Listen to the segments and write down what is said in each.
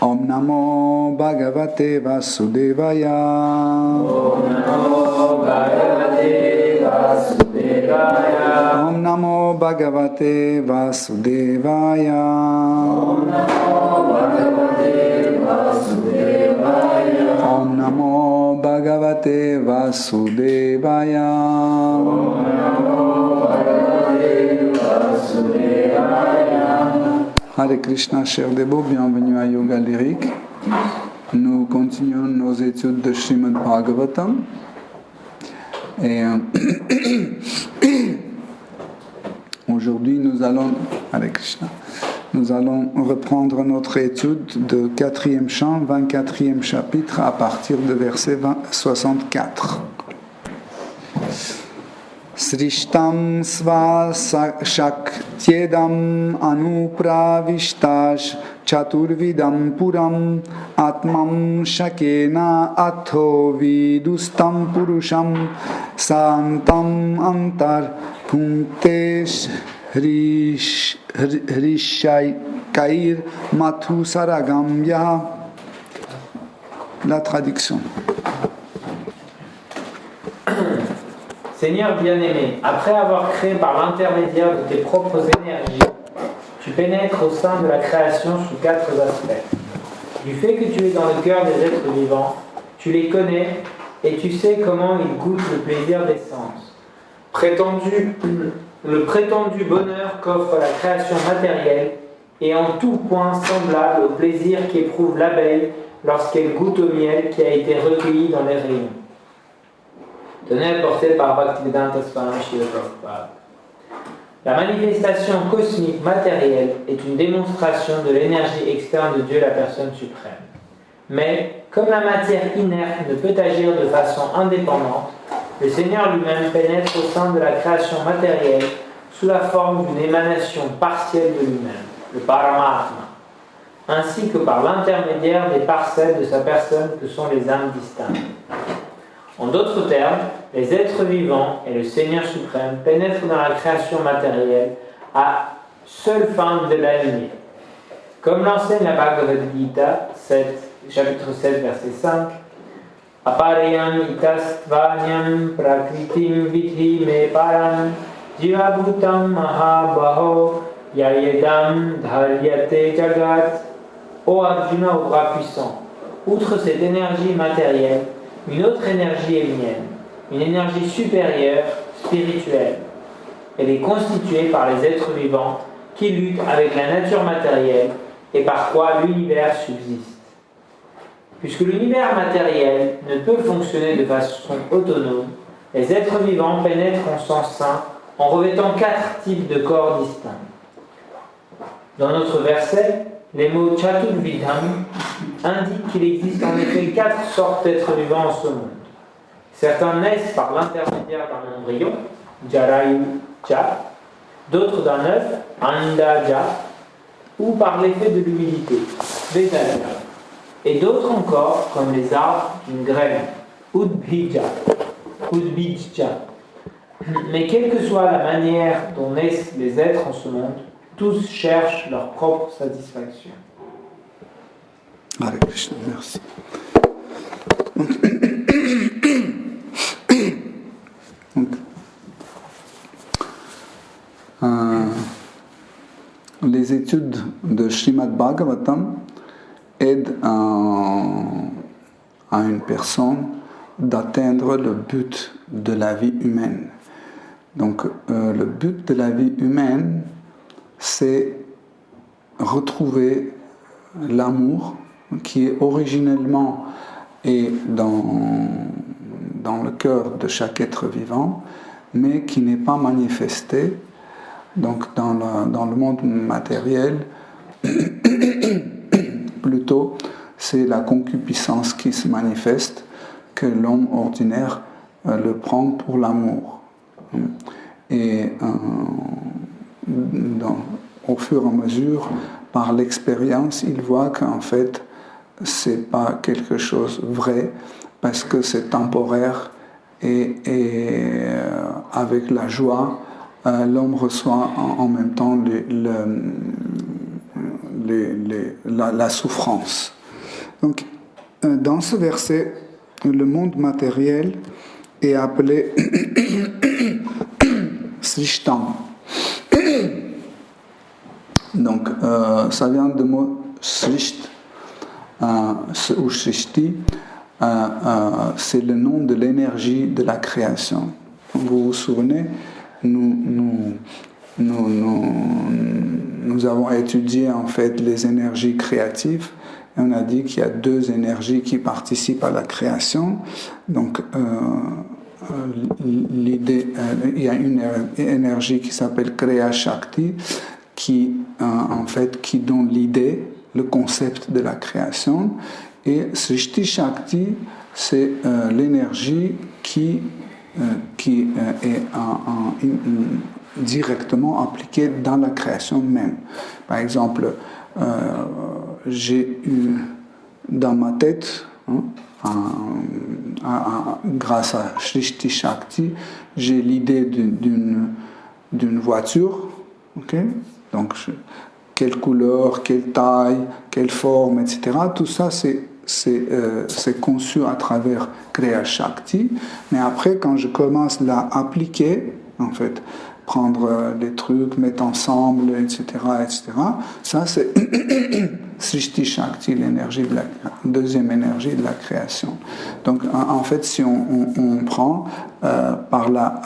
Om Namo Bhagavate Vasudevaya. Om Namo Bhagavate Vasudevaya. Om Namo Bhagavate Vasudevaya. Om Namo Bhagavate Vasudevaya. Om Namo Bhagavate Vasudevaya. Om Namo Bhagavate Vasudevaya. Hare Krishna, chers dévots, bienvenue à Yoga Lyrique. Nous continuons nos études de Srimad Bhagavatam. Et aujourd'hui, nous allons reprendre notre étude de 4e chant, 24e chapitre, à partir de verset 64. Srishtam sva shaktyedam anupravishtash chaturvidam puram atmam shakena atho vidustam purusham santam antar punktesh rishai kair mathu saragam yaha. La traduction. Seigneur bien-aimé, après avoir créé par l'intermédiaire de tes propres énergies, tu pénètres au sein de la création sous 4 aspects. Du fait que tu es dans le cœur des êtres vivants, tu les connais et tu sais comment ils goûtent le plaisir des sens. Le prétendu bonheur qu'offre la création matérielle est en tout point semblable au plaisir qu'éprouve l'abeille lorsqu'elle goûte au miel qui a été recueilli dans les rayons. Donné porté par Bhaktivedanta Swami Srila Prabhupada. La manifestation cosmique matérielle est une démonstration de l'énergie externe de Dieu, la personne suprême. Mais, comme la matière inerte ne peut agir de façon indépendante, le Seigneur lui-même pénètre au sein de la création matérielle sous la forme d'une émanation partielle de lui-même, le Paramatma, ainsi que par l'intermédiaire des parcelles de sa personne que sont les âmes distinctes. En d'autres termes, les êtres vivants et le Seigneur suprême pénètrent dans la création matérielle à seule fin de la lumière. Comme l'enseigne la Bhagavad Gita, chapitre 7, verset 5, Aparayam itastvanyam prakritim vidhi me param jivabhutam mahabaho yayedam dharyate jagat. Ô Arjuna, au bras puissant, outre cette énergie matérielle, une autre énergie est mienne, une énergie supérieure, spirituelle. Elle est constituée par les êtres vivants qui luttent avec la nature matérielle et par quoi l'univers subsiste. Puisque l'univers matériel ne peut fonctionner de façon autonome, les êtres vivants pénètrent en son sein en revêtant 4 types de corps distincts. Dans notre verset, les mots Chaturvidham indiquent qu'il existe en effet 4 sortes d'êtres vivants en ce monde. Certains naissent par l'intermédiaire d'un embryon, Jarayu-ja, d'autres d'un œuf, Andaja, ou par l'effet de l'humidité, Vedaja, et d'autres encore, comme les arbres, d'une graine, Udbija. Mais quelle que soit la manière dont naissent les êtres en ce monde, tous cherchent leur propre satisfaction. Hare Krishna, merci. Les études de Srimad Bhagavatam aident à une personne d'atteindre le but de la vie humaine. Donc, le but de la vie humaine, c'est retrouver l'amour qui est originellement et dans le cœur de chaque être vivant, mais qui n'est pas manifesté. Donc dans le monde matériel, plutôt c'est la concupiscence qui se manifeste, que l'homme ordinaire le prend pour l'amour. Et au fur et à mesure, par l'expérience, il voit qu'en fait, c'est pas quelque chose de vrai, parce que c'est temporaire, et avec la joie, l'homme reçoit en même temps la souffrance. Donc, dans ce verset, le monde matériel est appelé Srishtam. Donc, ça vient du mot Srisht ou Srishti. C'est le nom de l'énergie de la création. Vous vous souvenez, nous avons étudié en fait les énergies créatives et on a dit qu'il y a deux énergies qui participent à la création. Donc, l'idée, il y a une énergie qui s'appelle Kriya Shakti qui donne l'idée, le concept de la création, et Srishti Shakti, c'est l'énergie qui est directement appliquée dans la création même. Par exemple, j'ai eu dans ma tête, grâce à Srishti Shakti, j'ai l'idée d'une voiture, okay? Donc quelle couleur, quelle taille, quelle forme, etc. Tout ça, c'est conçu à travers Kriya Shakti. Mais après, quand je commence à appliquer, en fait, prendre les trucs, mettre ensemble, etc., ça, c'est Srishti Shakti, l'énergie de la deuxième énergie de la création. Donc, en fait, si on prend par la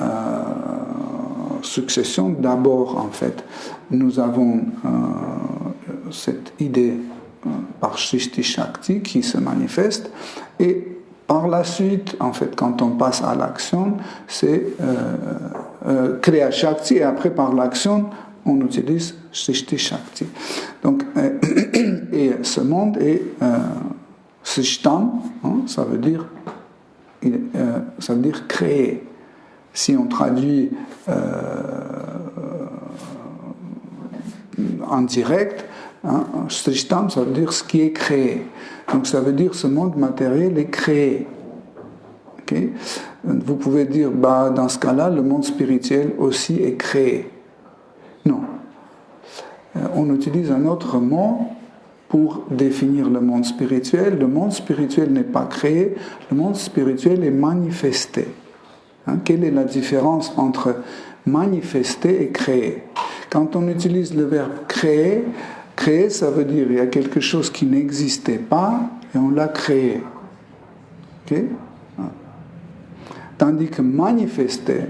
succession, d'abord, en fait, nous avons cette idée par Srishti Shakti qui se manifeste, et par la suite, en fait, quand on passe à l'action, c'est Kriya Shakti, et après, par l'action, on utilise Srishti Shakti. Donc, et ce monde est Srishtam, ça veut dire créer. Si on traduit en direct, Srishtam, ça veut dire ce qui est créé. Donc ça veut dire ce monde matériel est créé. Okay? Vous pouvez dire, dans ce cas-là, le monde spirituel aussi est créé. Non. On utilise un autre mot pour définir le monde spirituel. Le monde spirituel n'est pas créé, le monde spirituel est manifesté. Quelle est la différence entre manifester et créer? Quand on utilise le verbe créer, créer, ça veut dire il y a quelque chose qui n'existait pas et on l'a créé. Okay? Tandis que manifester,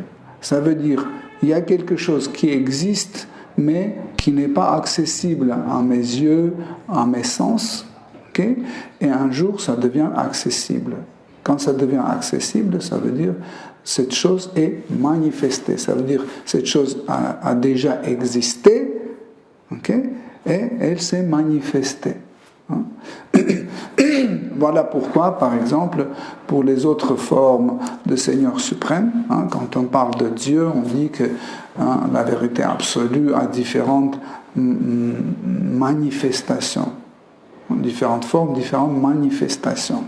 ça veut dire il y a quelque chose qui existe mais qui n'est pas accessible à mes yeux, à mes sens, okay? Et un jour ça devient accessible. Quand ça devient accessible, ça veut dire cette chose est manifestée. Ça veut dire cette chose a déjà existé, okay? Et elle s'est manifestée. Voilà pourquoi, par exemple, pour les autres formes de Seigneur suprême, quand on parle de Dieu, on dit que la vérité absolue a différentes manifestations, différentes formes, différentes manifestations.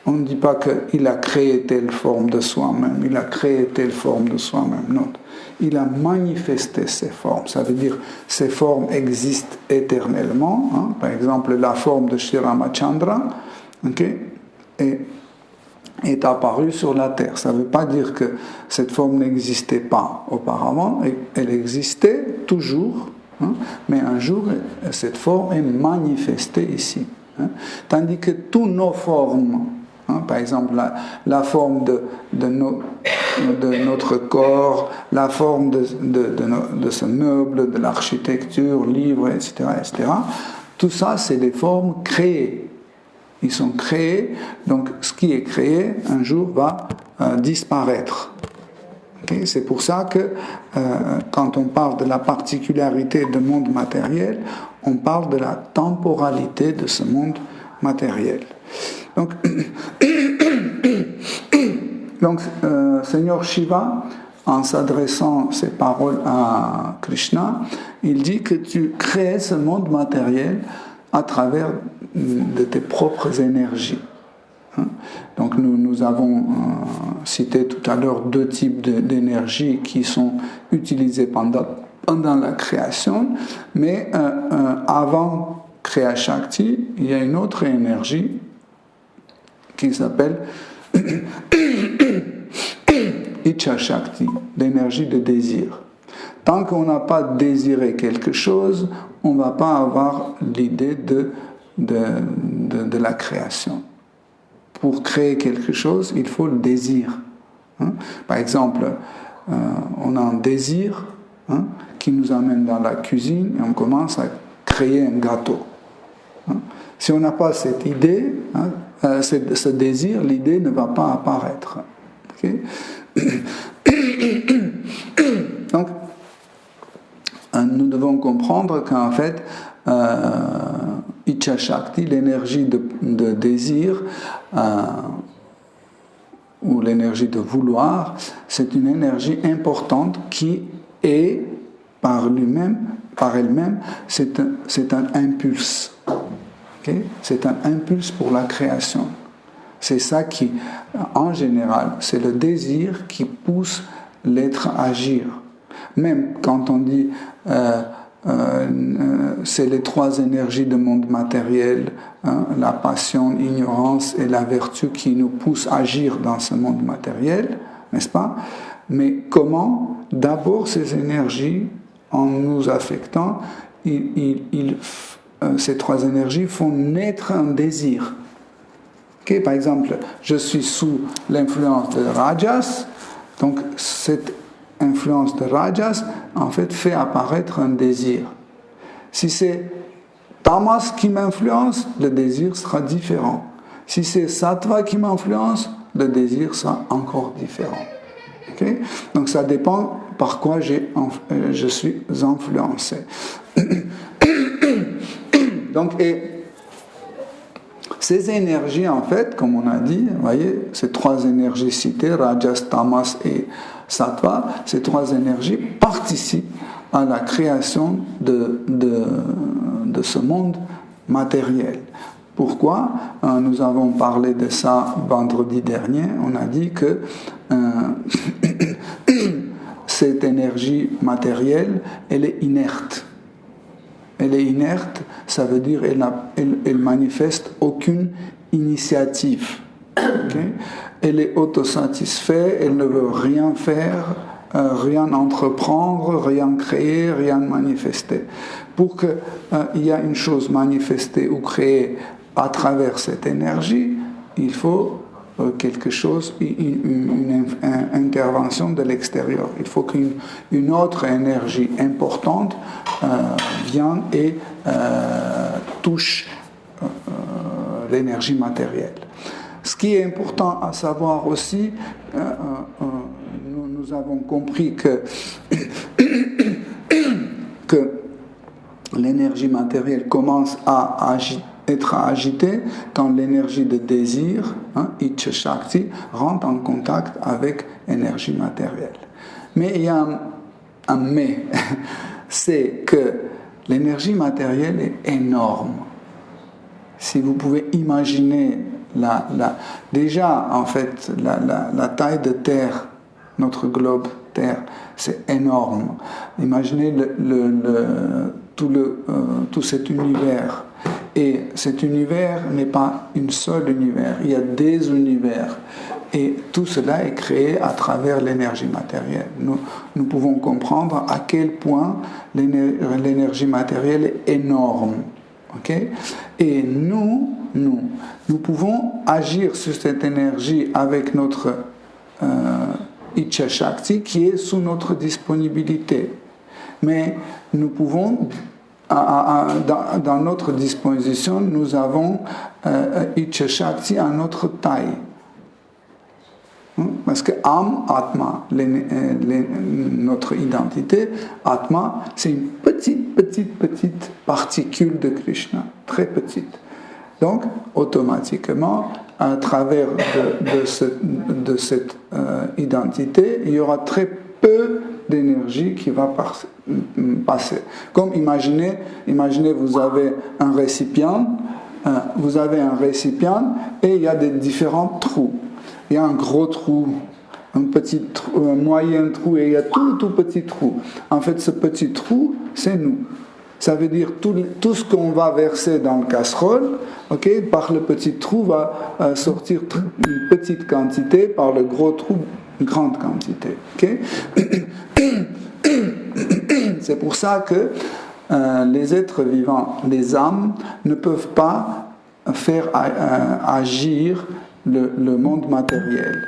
On ne dit pas qu'il a créé telle forme de soi-même, il a créé telle forme de soi-même, non. Il a manifesté ces formes. Ça veut dire ces formes existent éternellement. Par exemple, la forme de Sri Ramachandra, okay, est apparue sur la terre. Ça ne veut pas dire que cette forme n'existait pas auparavant. Elle existait toujours, mais un jour, cette forme est manifestée ici. Tandis que toutes nos formes, par exemple, la forme de notre corps, la forme de ce meuble, de l'architecture, livres, etc., tout ça, c'est des formes créées. Ils sont créés, donc ce qui est créé, un jour, va disparaître. Okay? C'est pour ça que quand on parle de la particularité du monde matériel, on parle de la temporalité de ce monde matériel. Donc, Seigneur Shiva, en s'adressant ces paroles à Krishna, il dit que tu crées ce monde matériel à travers de tes propres énergies. Donc nous avons cité tout à l'heure deux types d'énergies qui sont utilisées pendant la création, mais avant Kriya Shakti, il y a une autre énergie qui s'appelle Icha Shakti, l'énergie de désir. Tant qu'on n'a pas désiré quelque chose, on ne va pas avoir l'idée de la création. Pour créer quelque chose, il faut le désir. Par exemple, on a un désir qui nous amène dans la cuisine et on commence à créer un gâteau. Si on n'a pas cette idée, ce désir, l'idée ne va pas apparaître. Okay? Donc, nous devons comprendre qu'en fait, Icha Shakti, l'énergie de désir ou l'énergie de vouloir, c'est une énergie importante qui est par elle-même, c'est un impulse. Okay? C'est un impulse pour la création. C'est ça qui, en général, c'est le désir qui pousse l'être à agir. Même quand on dit c'est les trois énergies du monde matériel, la passion, l'ignorance et la vertu qui nous poussent à agir dans ce monde matériel, n'est-ce pas? Mais comment, d'abord, ces énergies, en nous affectant, ces trois énergies font naître un désir. Okay? Par exemple, je suis sous l'influence de Rajas, donc cette influence de Rajas, en fait apparaître un désir. Si c'est Tamas qui m'influence, le désir sera différent. Si c'est Sattva qui m'influence, le désir sera encore différent. Okay? Donc ça dépend par quoi je suis influencé. Donc, et ces énergies, en fait, comme on a dit, vous voyez, ces trois énergies citées, Rajas, Tamas et Sattva, ces trois énergies participent à la création de ce monde matériel. Pourquoi? Nous avons parlé de ça vendredi dernier. On a dit que cette énergie matérielle, elle est inerte. Elle est inerte, ça veut dire elle manifeste aucune initiative. Okay? Elle est autosatisfaite, elle ne veut rien faire, rien entreprendre, rien créer, rien manifester. Pour qu'il y ait une chose manifestée ou créée à travers cette énergie, il faut quelque chose, une intervention de l'extérieur. Il faut qu'une autre énergie importante vienne et touche l'énergie matérielle. Ce qui est important à savoir aussi, nous avons compris que l'énergie matérielle commence à être agitée quand l'énergie de désir, Icha Shakti, rentre en contact avec l'énergie matérielle. Mais il y a un mais, c'est que l'énergie matérielle est énorme. Si vous pouvez imaginer déjà en fait la taille de Terre, notre globe Terre, c'est énorme. Imaginez tout cet univers. Et cet univers n'est pas un seul univers, il y a des univers. Et tout cela est créé à travers l'énergie matérielle. Nous pouvons comprendre à quel point l'énergie matérielle est énorme. Okay? Et nous pouvons agir sur cette énergie avec notre Icha Shakti qui est sous notre disponibilité. Mais nous pouvons, dans notre disposition, nous avons Icha Shakti à notre taille. Parce que Atma, notre identité, Atma, c'est une petite particule de Krishna, très petite. Donc, automatiquement, à travers de cette identité, il y aura très peu d'énergie qui va passer. Comme imaginez, vous avez un récipient, et il y a des différents trous. Il y a un gros trou, un petit trou, un moyen trou, et il y a tout petit trou. En fait, ce petit trou, c'est nous. Ça veut dire tout ce qu'on va verser dans le casserole, okay, par le petit trou va sortir une petite quantité, par le gros trou une grande quantité. Okay. C'est pour ça que les êtres vivants, les âmes, ne peuvent pas faire agir le monde matériel.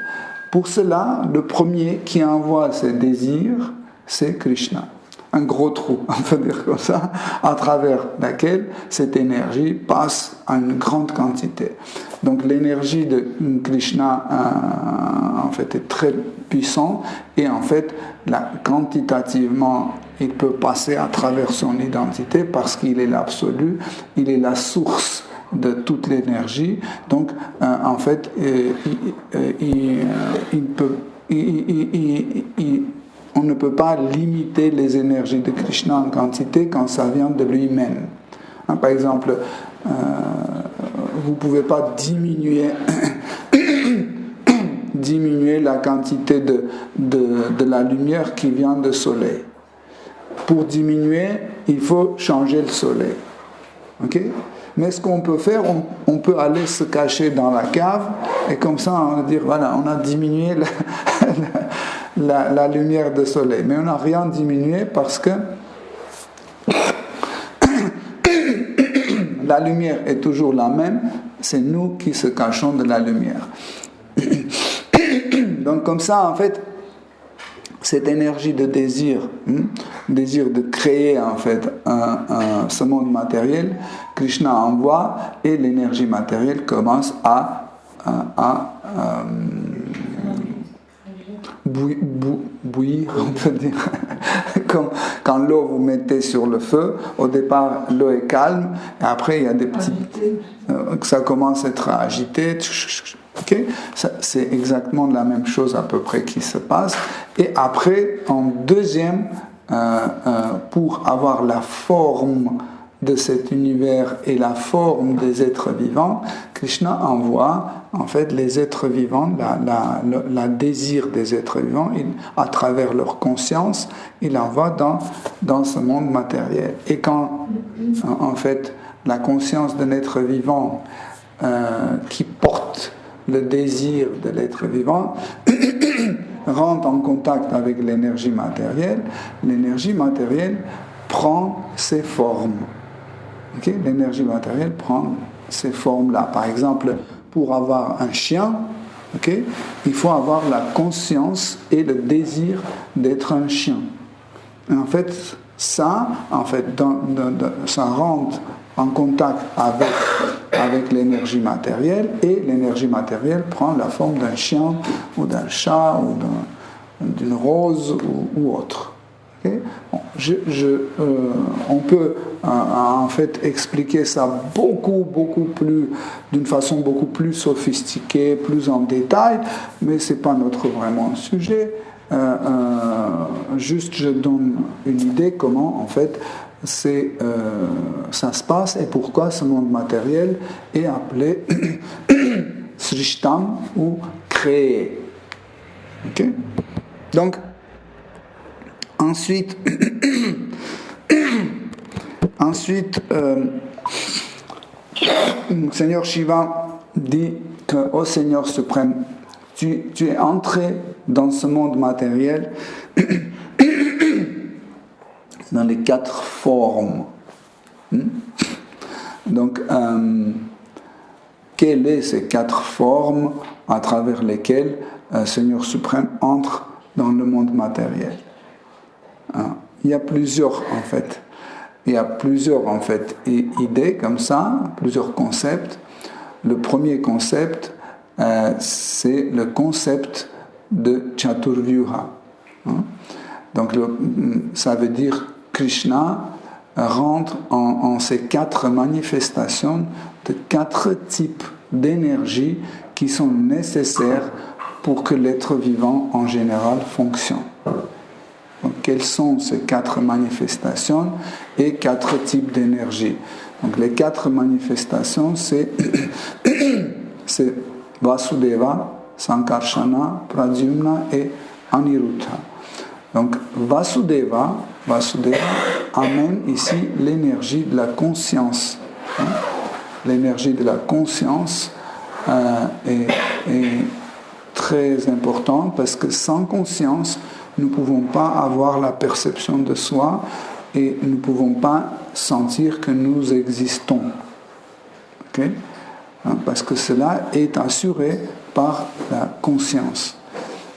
Pour cela, le premier qui envoie ses désirs, c'est Krishna. Un gros trou, on peut dire comme ça, à travers laquelle cette énergie passe à une grande quantité. Donc l'énergie de Krishna en fait est très puissante et en fait quantitativement il peut passer à travers son identité parce qu'il est l'absolu, il est la source de toute l'énergie. Donc en fait on ne peut pas limiter les énergies de Krishna en quantité quand ça vient de lui-même. Par exemple, vous ne pouvez pas diminuer la quantité de la lumière qui vient du soleil. Pour diminuer, il faut changer le soleil. Okay? Mais ce qu'on peut faire, on peut aller se cacher dans la cave et comme ça on va dire voilà, on a diminué la lumière du soleil. Mais on n'a rien diminué parce que la lumière est toujours la même, c'est nous qui se cachons de la lumière. Donc comme ça, en fait, cette énergie de désir de créer en fait ce monde matériel, Krishna envoie et l'énergie matérielle commence à bouillir, on peut dire. Comme quand l'eau vous mettez sur le feu, au départ l'eau est calme, et après il y a des petits... ça commence à être agité. Okay? C'est exactement la même chose à peu près qui se passe. Et après, en deuxième, pour avoir la forme de cet univers et la forme des êtres vivants, Krishna envoie en fait les êtres vivants, la désir des êtres vivants, à travers leur conscience, il envoie dans ce monde matériel. Et quand en fait la conscience d'un être vivant qui porte le désir de l'être vivant rentre en contact avec l'énergie matérielle prend ses formes. Okay? L'énergie matérielle prend ces formes-là. Par exemple, pour avoir un chien, okay, il faut avoir la conscience et le désir d'être un chien. Et en fait, ça rentre en contact avec l'énergie matérielle et l'énergie matérielle prend la forme d'un chien ou d'un chat ou d'une rose ou autre. Okay? Bon, on peut en fait expliquer ça d'une façon beaucoup plus sophistiquée, plus en détail, mais c'est pas notre vraiment sujet. Juste je donne une idée comment en fait ça se passe et pourquoi ce monde matériel est appelé Srishtam ou créé. Okay? Donc ensuite Seigneur Shiva dit que ô Seigneur suprême, tu es entré dans ce monde matériel dans les 4 formes. Donc, quelles sont ces 4 formes à travers lesquelles Seigneur suprême entre dans le monde matériel? Il y a plusieurs idées comme ça, plusieurs concepts. Le premier concept, c'est le concept de Chaturvyuha. Donc ça veut dire Krishna rentre en ces 4 manifestations de 4 types d'énergie qui sont nécessaires pour que l'être vivant en général fonctionne. Donc, quelles sont ces 4 manifestations et 4 types d'énergie? Donc les 4 manifestations, c'est Vasudeva, Sankarshana, Pradyumna et Aniruddha. Donc Vasudeva amène ici l'énergie de la conscience. L'énergie de la conscience est très importante parce que sans conscience, nous ne pouvons pas avoir la perception de soi et nous ne pouvons pas sentir que nous existons. Okay? Parce que cela est assuré par la conscience.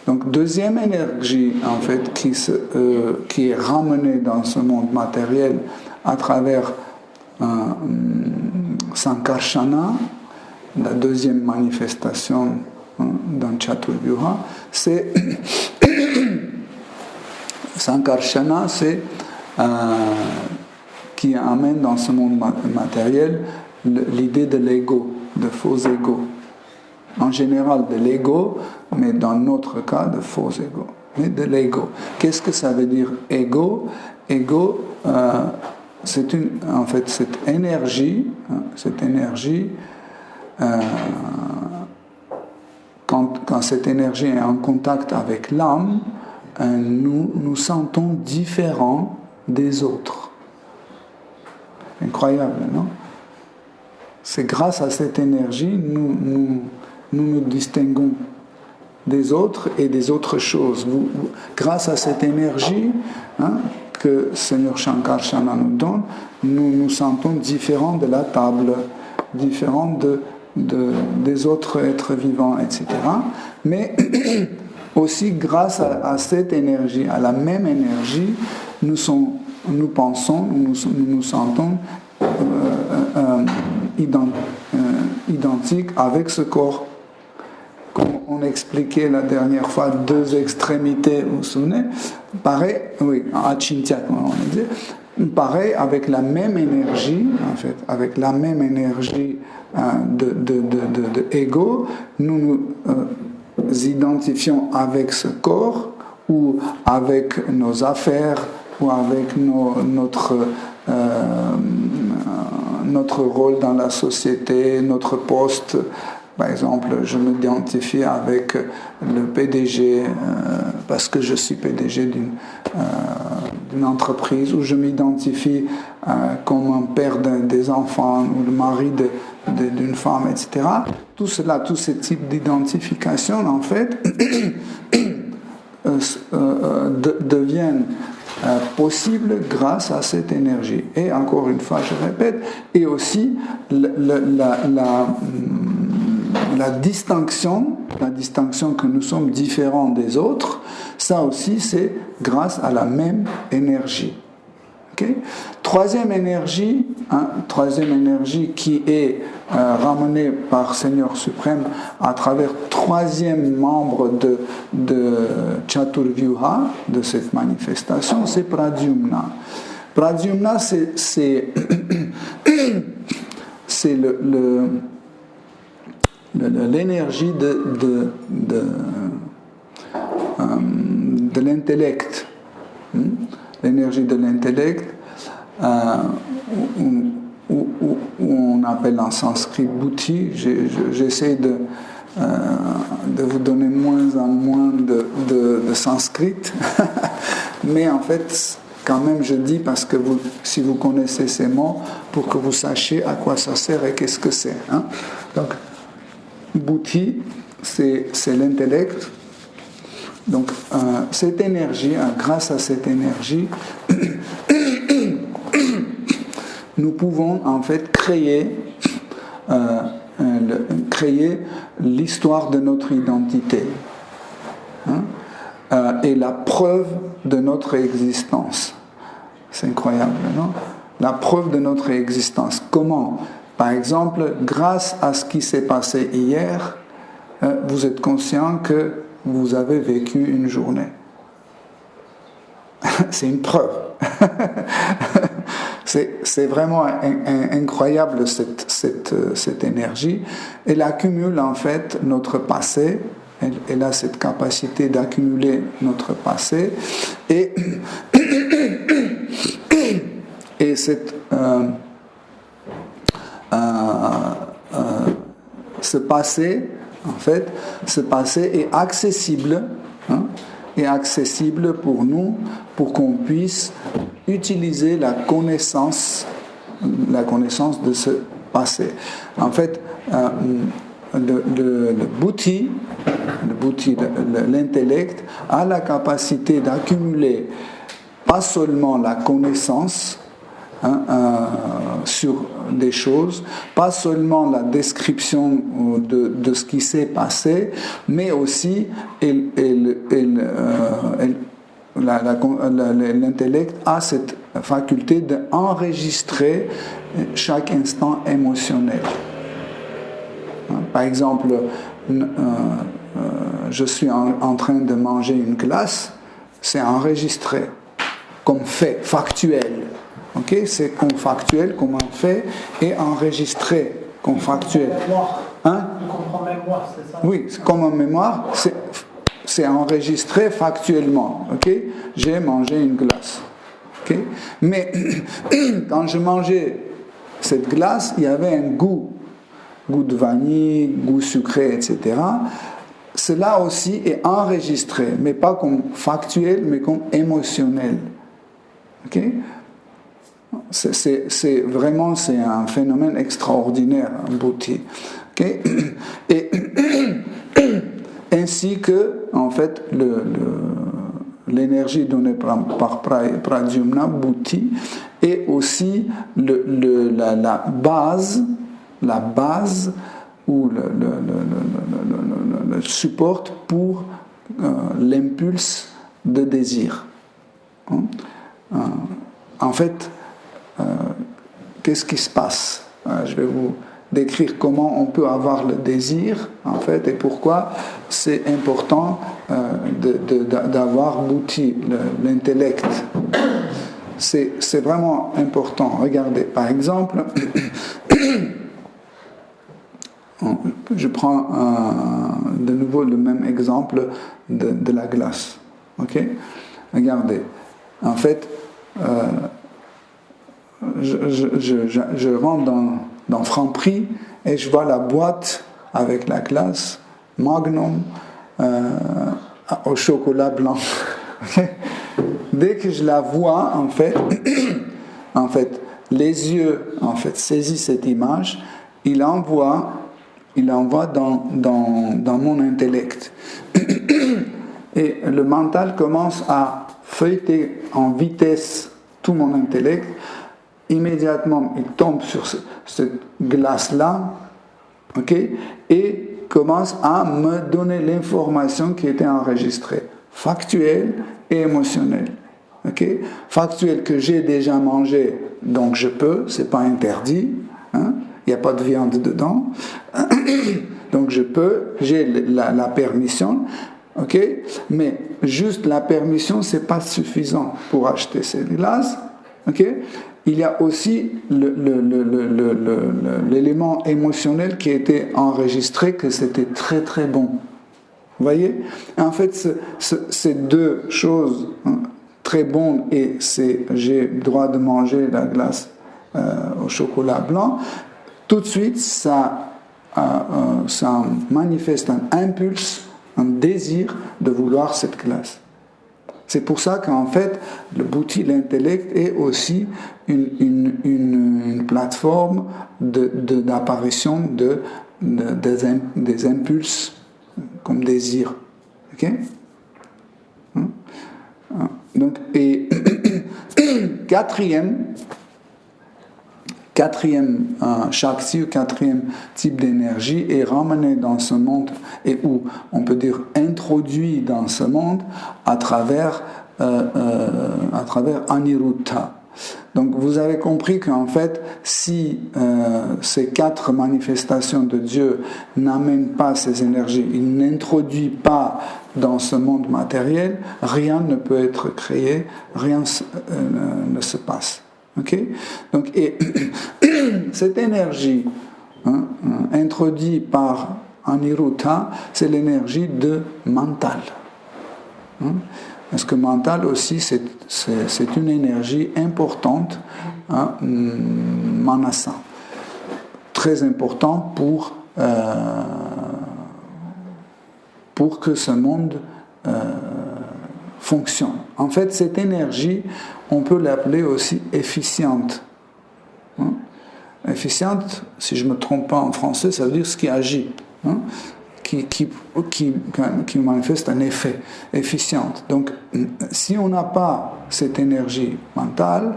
Donc, deuxième énergie, en fait, qui est ramenée dans ce monde matériel à travers Sankarsana, la deuxième manifestation dans Chaturvyuha, c'est Sankarsana, c'est qui amène dans ce monde matériel l'idée de l'ego, de faux ego. En général de l'ego, mais dans notre cas de faux ego. Mais de l'ego. Qu'est-ce que ça veut dire ego? Ego, c'est en fait cette énergie, quand cette énergie est en contact avec l'âme, nous nous sentons différents des autres. Incroyable, non? C'est grâce à cette énergie nous distinguons des autres et des autres choses. Grâce à cette énergie que Seigneur Sankarsana nous donne, nous nous sentons différents de la table, différents des autres êtres vivants, etc. Mais aussi grâce à cette énergie, à la même énergie, nous pensons, nous nous sentons identiques avec ce corps. Comme on expliquait la dernière fois, deux extrémités, vous vous souvenez? Pareil, oui, achintya, on disait, pareil, avec la même énergie, en fait, avec la même énergie de ego, nous nous identifions avec ce corps ou avec nos affaires ou avec notre rôle dans la société, notre poste. Par exemple, je m'identifie avec le PDG parce que je suis PDG d'une entreprise, ou je m'identifie comme un père des enfants ou le mari d'une femme, etc. Tout cela, tous ces types d'identification, en fait, deviennent possibles grâce à cette énergie. Et encore une fois, je répète, et aussi la distinction que nous sommes différents des autres, ça aussi c'est grâce à la même énergie. Okay? Troisième énergie qui est ramenée par Seigneur suprême à travers troisième membre de Chaturvyuha, de cette manifestation, c'est Pradyumna. Pradyumna, c'est l'énergie de l'intellect. L'énergie de l'intellect, où on appelle en sanskrit buddhi. J'essaie de vous donner moins en moins de sanskrit, mais en fait, quand même, je dis parce que si vous connaissez ces mots, pour que vous sachiez à quoi ça sert et qu'est-ce que c'est. Donc, buddhi, c'est l'intellect. Donc, cette énergie, grâce à cette énergie, nous pouvons en fait créer l'histoire de notre identité et la preuve de notre existence. C'est incroyable, non? La preuve de notre existence. Comment? Par exemple, grâce à ce qui s'est passé hier, vous êtes conscient que vous avez vécu une journée. C'est une preuve. C'est vraiment incroyable cette énergie. Elle accumule en fait notre passé. Elle a cette capacité d'accumuler notre passé. Et ce passé, en fait, ce passé est accessible, est accessible pour nous, pour qu'on puisse utiliser la connaissance de ce passé. En fait, le buddhi, l'intellect, a la capacité d'accumuler pas seulement la connaissance sur des choses, pas seulement la description de ce qui s'est passé, mais aussi l'intellect a cette faculté d'enregistrer chaque instant émotionnel. Par exemple, je suis en train de manger une glace, c'est enregistré comme fait factuel. Okay? C'est comme factuel, comme un fait, et enregistré comme factuel. Hein? Tu comprends mémoire, c'est ça? Oui, c'est comme une mémoire, c'est enregistré factuellement. Okay? J'ai mangé une glace. Okay? Mais quand je mangeais cette glace, il y avait un goût de vanille, goût sucré, etc. Cela aussi est enregistré, mais pas comme factuel, mais comme émotionnel. Okay? C'est vraiment un phénomène extraordinaire, un buddhi. Okay? Et ainsi que, en fait, l'énergie donnée par Pradyumna, buddhi, est aussi la base ou le support pour l'impulse de désir. En fait, qu'est-ce qui se passe? Je vais vous décrire comment on peut avoir le désir, en fait, et pourquoi c'est important d'avoir buddhi, l'intellect. C'est vraiment important. Regardez, par exemple, je prends de nouveau le même exemple de la glace. Ok? Regardez. En fait, je rentre dans Franprix et je vois la boîte avec la glace Magnum au chocolat blanc. Dès que je la vois, en fait, les yeux saisissent cette image, il envoie dans mon intellect. Et le mental commence à feuilleter en vitesse tout mon intellect. Immédiatement, il tombe sur cette glace-là, okay, et commence à me donner l'information qui était enregistrée, factuelle et émotionnelle. Okay? Factuelle que j'ai déjà mangé, donc je peux, c'est pas interdit, hein? Il n'y a pas de viande dedans, donc je peux, j'ai la permission. Okay? Mais juste la permission, c'est pas suffisant pour acheter cette glace. Okay? Il y a aussi l'élément émotionnel qui a été enregistré, que c'était très très bon. Vous voyez? En fait, ces deux choses, hein, très bonnes et j'ai le droit de manger la glace au chocolat blanc, tout de suite ça manifeste un impulse, un désir de vouloir cette glace. C'est pour ça qu'en fait, le buddhi, l'intellect, est aussi une plateforme d'apparition des impulses comme désir. Ok? Donc, et quatrième shakti, ou quatrième type d'énergie est ramené dans ce monde, et où on peut dire introduit dans ce monde à travers Aniruddha. Donc vous avez compris qu'en fait, si ces quatre manifestations de Dieu n'amènent pas ces énergies, il n'introduit pas dans ce monde matériel, rien ne peut être créé, rien ne se passe. Okay? Donc, et cette énergie introduite par Aniruddha, c'est l'énergie de mental. Parce que mental aussi, c'est une énergie importante, manasa, très important pour que ce monde fonctionne. En fait, cette énergie, on peut l'appeler aussi efficiente. Efficiente, si je ne me trompe pas en français, ça veut dire ce qui agit, qui manifeste un effet, efficiente. Donc, si on n'a pas cette énergie mentale,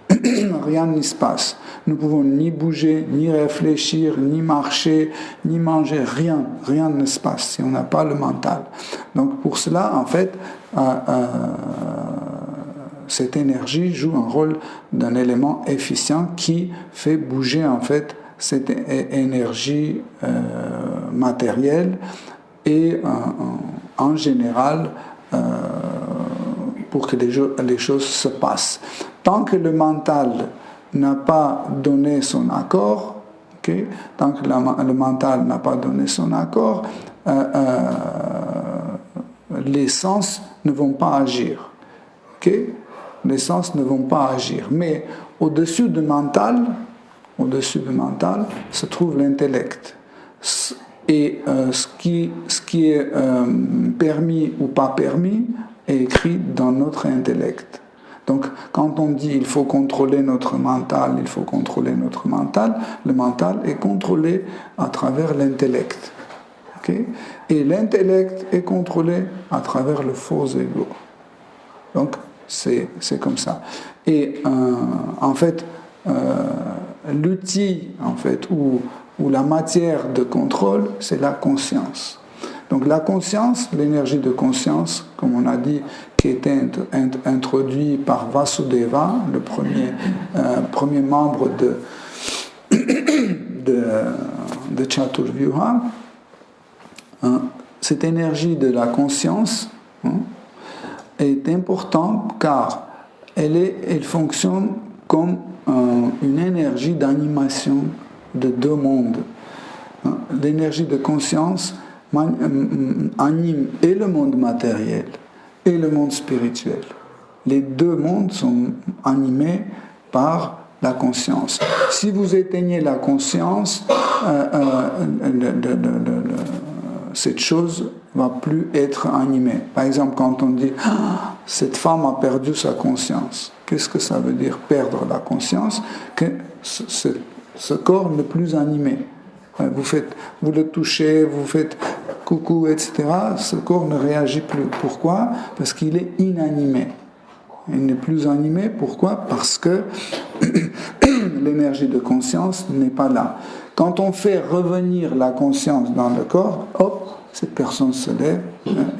rien ne se passe. Nous pouvons ni bouger, ni réfléchir, ni marcher, ni manger, rien ne se passe si on n'a pas le mental. Donc pour cela, en fait, cette énergie joue un rôle d'un élément efficient qui fait bouger en fait cette énergie matérielle et en général pour que les choses se passent. Tant que le mental n'a pas donné son accord, tant que le mental n'a pas donné son accord, les sens ne vont pas agir. Les sens ne vont pas agir. Mais au-dessus du mental se trouve l'intellect. Et ce qui est permis ou pas permis est écrit dans notre intellect. Donc, quand on dit il faut contrôler notre mental, le mental est contrôlé à travers l'intellect. Et l'intellect est contrôlé à travers le faux ego. Donc, c'est comme ça. Et en fait, l'outil en fait, ou la matière de contrôle, c'est la conscience. Donc la conscience, l'énergie de conscience, comme on a dit, qui était introduit par Vasudeva, le premier membre de Chaturvyuha, cette énergie de la conscience est importante car elle fonctionne comme une énergie d'animation de deux mondes. L'énergie de conscience anime et le monde matériel et le monde spirituel. Les deux mondes sont animés par la conscience. Si vous éteignez la conscience, cette chose ne va plus être animée. Par exemple, quand on dit « cette femme a perdu sa conscience », qu'est-ce que ça veut dire perdre la conscience? Que ce corps n'est plus animé. Vous le touchez, vous faites coucou, etc. Ce corps ne réagit plus. Pourquoi? Parce qu'il est inanimé. Il n'est plus animé. Pourquoi? Parce que l'énergie de conscience n'est pas là. Quand on fait revenir la conscience dans le corps, hop, cette personne se lève,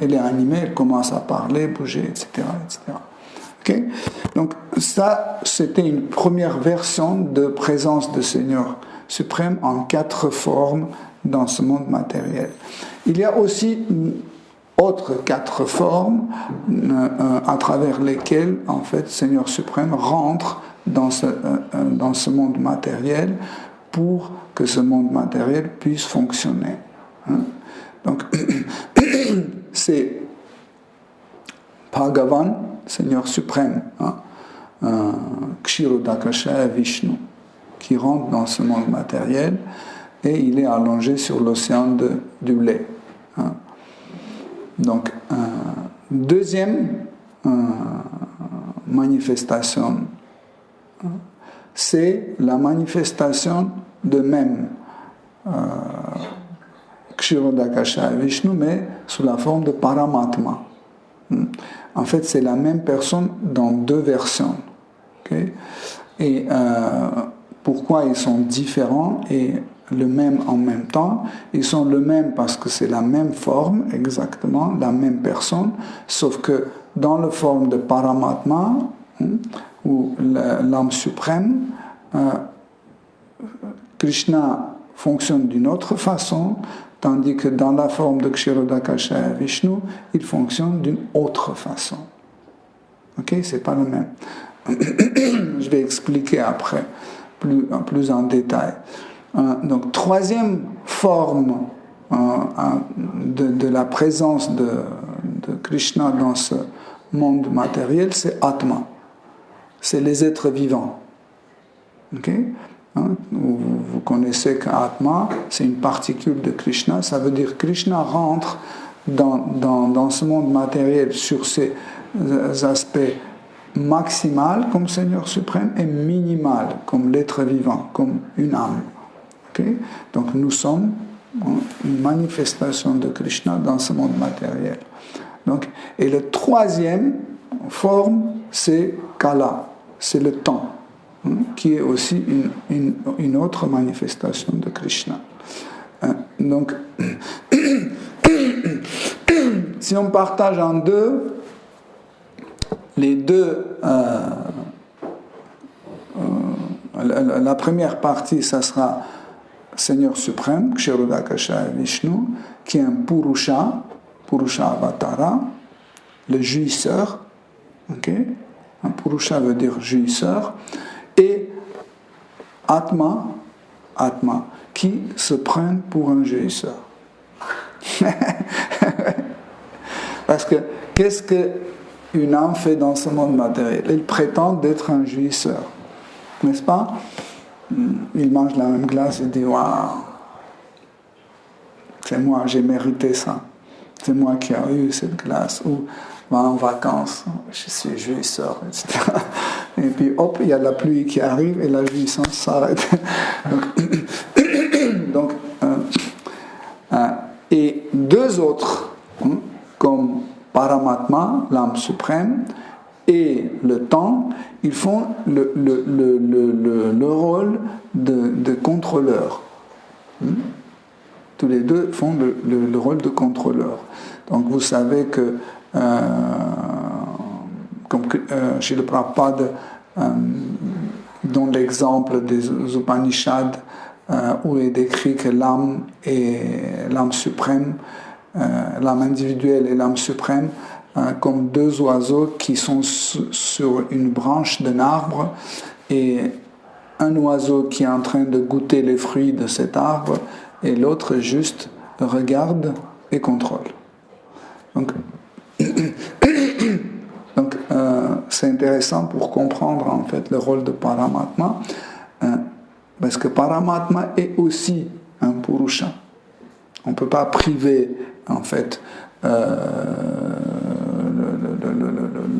elle est animée, elle commence à parler, bouger, etc. etc. Okay? Donc ça, c'était une première version de présence de Seigneur suprême en 4 formes dans ce monde matériel. Il y a aussi autres 4 formes à travers lesquelles en fait Seigneur suprême rentre dans ce monde matériel pour que ce monde matériel puisse fonctionner. Donc c'est Bhagavan, Seigneur suprême, Kshirodakasha Vishnu, qui rentre dans ce monde matériel et il est allongé sur l'océan du lait. Donc, deuxième manifestation, c'est la manifestation de même Kshirodakasha Vishnu, mais sous la forme de Paramatma. En fait, c'est la même personne dans 2 versions. Okay? Et pourquoi ils sont différents et le même en même temps? Ils sont le même parce que c'est la même forme, exactement, la même personne, sauf que dans la forme de Paramatma, ou l'âme suprême, Krishna fonctionne d'une autre façon, tandis que dans la forme de Kshirodakasha Vishnu, il fonctionne d'une autre façon. Ok, c'est pas le même. Je vais expliquer après, plus en détail. Donc, troisième forme de la présence de Krishna dans ce monde matériel, c'est Atma. C'est les êtres vivants. Ok? Vous connaissez qu'Atma, c'est une particule de Krishna. Ça veut dire que Krishna rentre dans ce monde matériel sur ces aspects maximal comme Seigneur suprême et minimal comme l'être vivant, comme une âme. Okay? Donc nous sommes une manifestation de Krishna dans ce monde matériel. Donc, et la troisième forme, c'est Kala, c'est le temps, qui est aussi une autre manifestation de Krishna. Donc, si on partage en deux, les deux, la première partie, ça sera Seigneur suprême, Ksharodakasha Vishnu, qui est un Purusha Avatara, le jouisseur. Okay? Un Purusha veut dire jouisseur. Et Atma, qui se prennent pour un jouisseur. Parce que qu'est-ce qu'une âme fait dans ce monde matériel? Elle prétend d'être un jouisseur, n'est-ce pas? Il mange la même glace et dit waouh, c'est moi, j'ai mérité ça, c'est moi qui ai eu cette glace, ou va en vacances, je suis jouisseur, etc. Et puis hop, il y a la pluie qui arrive et la jouissance s'arrête. Donc, et deux autres, comme Paramatma, l'âme suprême, et le temps, ils font le rôle de contrôleur. Tous les deux font le rôle de contrôleur. Donc vous savez que, comme chez le Prabhupada, dans l'exemple des Upanishads, où il est décrit que l'âme est l'âme suprême, l'âme individuelle et l'âme suprême, comme deux oiseaux qui sont sur une branche d'un arbre, et un oiseau qui est en train de goûter les fruits de cet arbre et l'autre juste regarde et contrôle. Donc c'est intéressant pour comprendre en fait le rôle de Paramatma, parce que Paramatma est aussi un Purusha. On ne peut pas priver en fait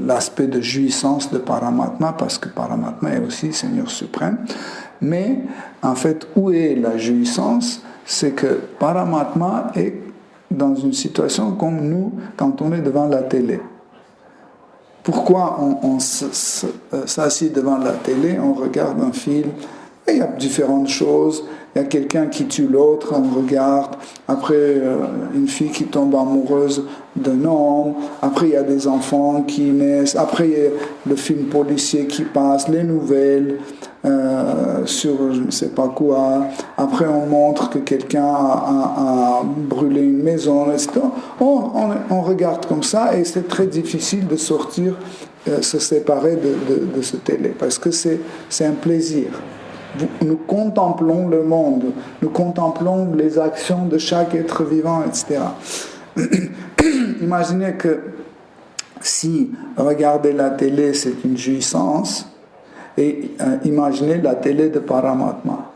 l'aspect de jouissance de Paramatma, parce que Paramatma est aussi Seigneur suprême. Mais en fait, où est la jouissance? C'est que Paramatma est dans une situation comme nous quand on est devant la télé. Pourquoi on s'assied devant la télé, on regarde un film, et il y a différentes choses. Il y a quelqu'un qui tue l'autre, on regarde. Après, une fille qui tombe amoureuse d'un homme. Après, il y a des enfants qui naissent. Après, il y a le film policier qui passe, les nouvelles sur je ne sais pas quoi. Après, on montre que quelqu'un a brûlé une maison, etc. On regarde comme ça et c'est très difficile de sortir, se séparer de ce télé parce que c'est un plaisir. Nous contemplons le monde, nous contemplons les actions de chaque être vivant, etc. Imaginez que si regarder la télé c'est une jouissance, et imaginez la télé de Paramatma.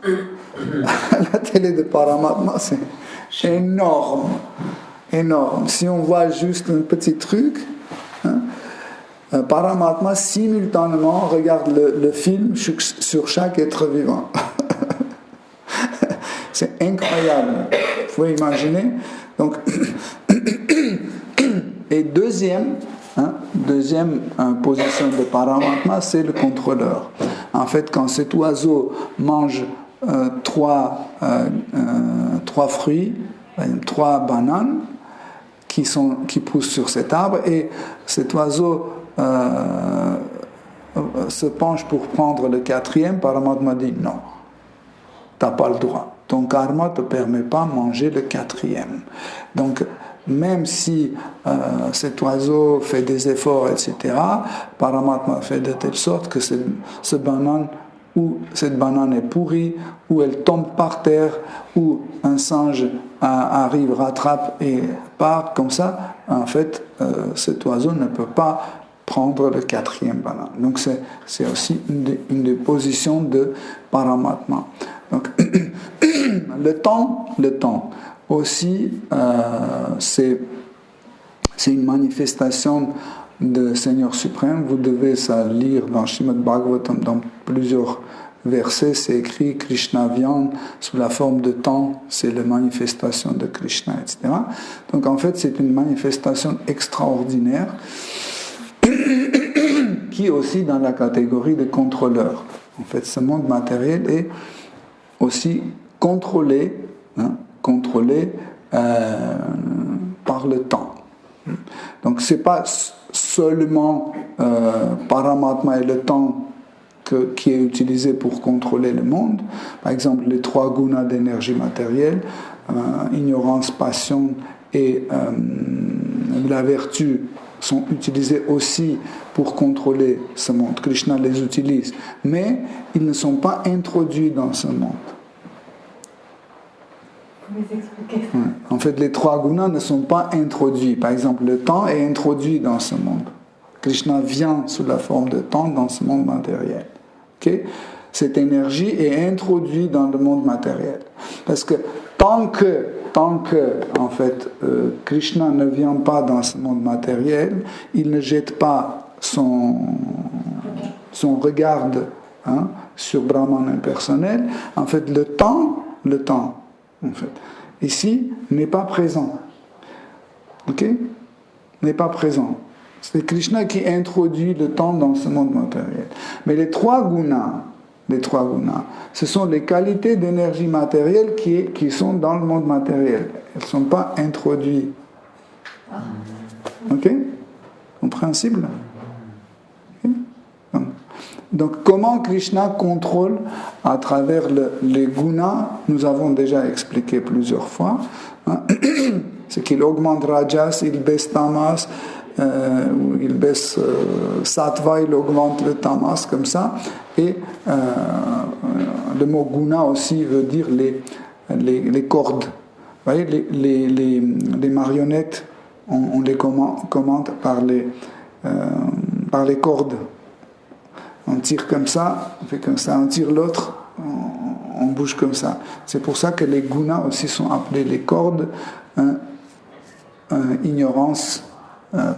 La télé de Paramatma c'est énorme, énorme. Si on voit juste un petit truc, Paramatma simultanément regarde le film sur chaque être vivant. C'est incroyable. Il faut imaginer. Donc, et deuxième position de Paramatma, c'est le contrôleur. En fait, quand cet oiseau mange trois fruits, 3 bananes qui poussent sur cet arbre, et cet oiseau se penche pour prendre le 4e, Paramatma dit non, tu n'as pas le droit, ton karma ne te permet pas de manger le 4e. Donc même si cet oiseau fait des efforts, etc., Paramatma fait de telle sorte que cette banane est pourrie, ou elle tombe par terre, ou un singe arrive, rattrape et part comme ça. En fait, cet oiseau ne peut pas prendre le 4e banane. Donc c'est aussi une des positions de Paramatma. Donc le temps aussi, c'est une manifestation de Seigneur suprême. Vous devez ça lire dans Srimad Bhagavatam, dans plusieurs versets, c'est écrit Krishna vient sous la forme de temps, c'est la manifestation de Krishna, etc. Donc en fait, c'est une manifestation extraordinaire qui est aussi dans la catégorie de contrôleur. En fait, ce monde matériel est aussi contrôlé par le temps. Donc c'est pas seulement Paramatma et le temps qui est utilisé pour contrôler le monde. Par exemple, les 3 gunas d'énergie matérielle, ignorance, passion et la vertu, sont utilisés aussi pour contrôler ce monde. Krishna les utilise, mais ils ne sont pas introduits dans ce monde. En fait, les 3 gunas ne sont pas introduits. Par exemple, le temps est introduit dans ce monde. Krishna vient sous la forme de temps dans ce monde matériel. Okay? Cette énergie est introduite dans le monde matériel. Parce que tant que en fait, Krishna ne vient pas dans ce monde matériel, il ne jette pas son regard sur Brahman impersonnel. En fait, le temps, en fait, ici, n'est pas présent. Ok? N'est pas présent. C'est Krishna qui introduit le temps dans ce monde matériel. Mais les 3 gunas, ce sont les qualités d'énergie matérielle qui sont dans le monde matériel. Elles ne sont pas introduites. Ok? Compréhensible? Okay? Donc, comment Krishna contrôle à travers les gunas, nous avons déjà expliqué plusieurs fois. C'est qu'il augmente Rajas, il baisse Tamas, il baisse Sattva, il augmente le Tamas, comme ça. Et le mot guna aussi veut dire les cordes. Vous voyez, les marionnettes, on les commande par les cordes. On tire comme ça, on fait comme ça, on tire l'autre, on bouge comme ça. C'est pour ça que les gunas aussi sont appelés les cordes, ignorance,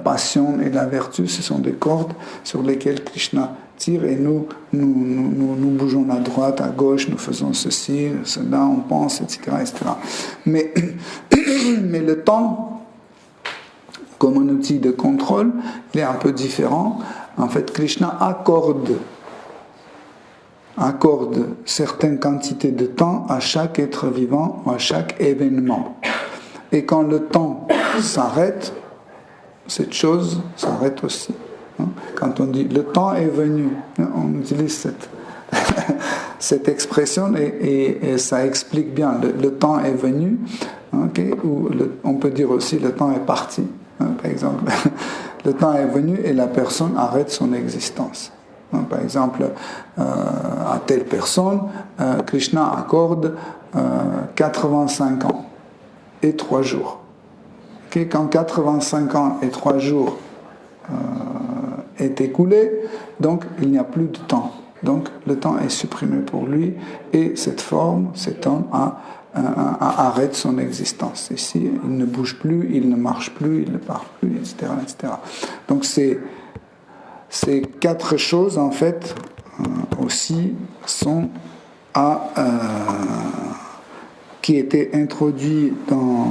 passion et la vertu, ce sont des cordes sur lesquelles Krishna tire et nous bougeons à droite, à gauche, nous faisons ceci, cela, on pense, etc. etc. Mais le temps, comme un outil de contrôle, il est un peu différent. En fait, Krishna accorde certaines quantités de temps à chaque être vivant ou à chaque événement. Et quand le temps s'arrête, cette chose s'arrête aussi. Quand on dit « le temps est venu », on utilise cette expression et ça explique bien. Le temps est venu, okay, ou on peut dire aussi « le temps est parti ». Par exemple, le temps est venu et la personne arrête son existence. Par exemple, à telle personne, Krishna accorde 85 ans et 3 jours. Okay, quand 85 ans et 3 jours est écoulé, donc il n'y a plus de temps. Donc le temps est supprimé pour lui et cet homme arrête son existence. Ici, il ne bouge plus, il ne marche plus, il ne parle plus, etc. etc. Donc ces 4 choses, en fait, aussi sont qui étaient introduits dans...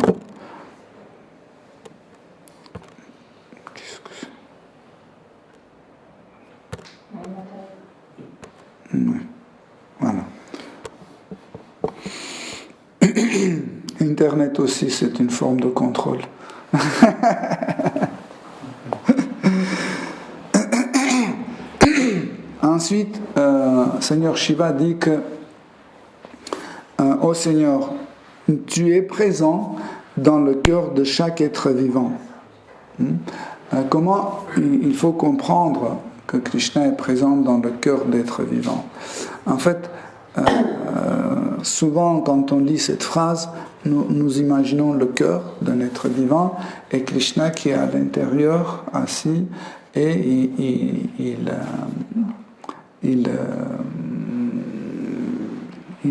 Voilà. Internet aussi, c'est une forme de contrôle. Ensuite, Seigneur Shiva dit que ô Seigneur, tu es présent dans le cœur de chaque être vivant. Comment il faut comprendre que Krishna est présent dans le cœur d'être vivant? En fait, souvent quand on lit cette phrase, nous imaginons le cœur d'un être vivant et Krishna qui est à l'intérieur, assis, et il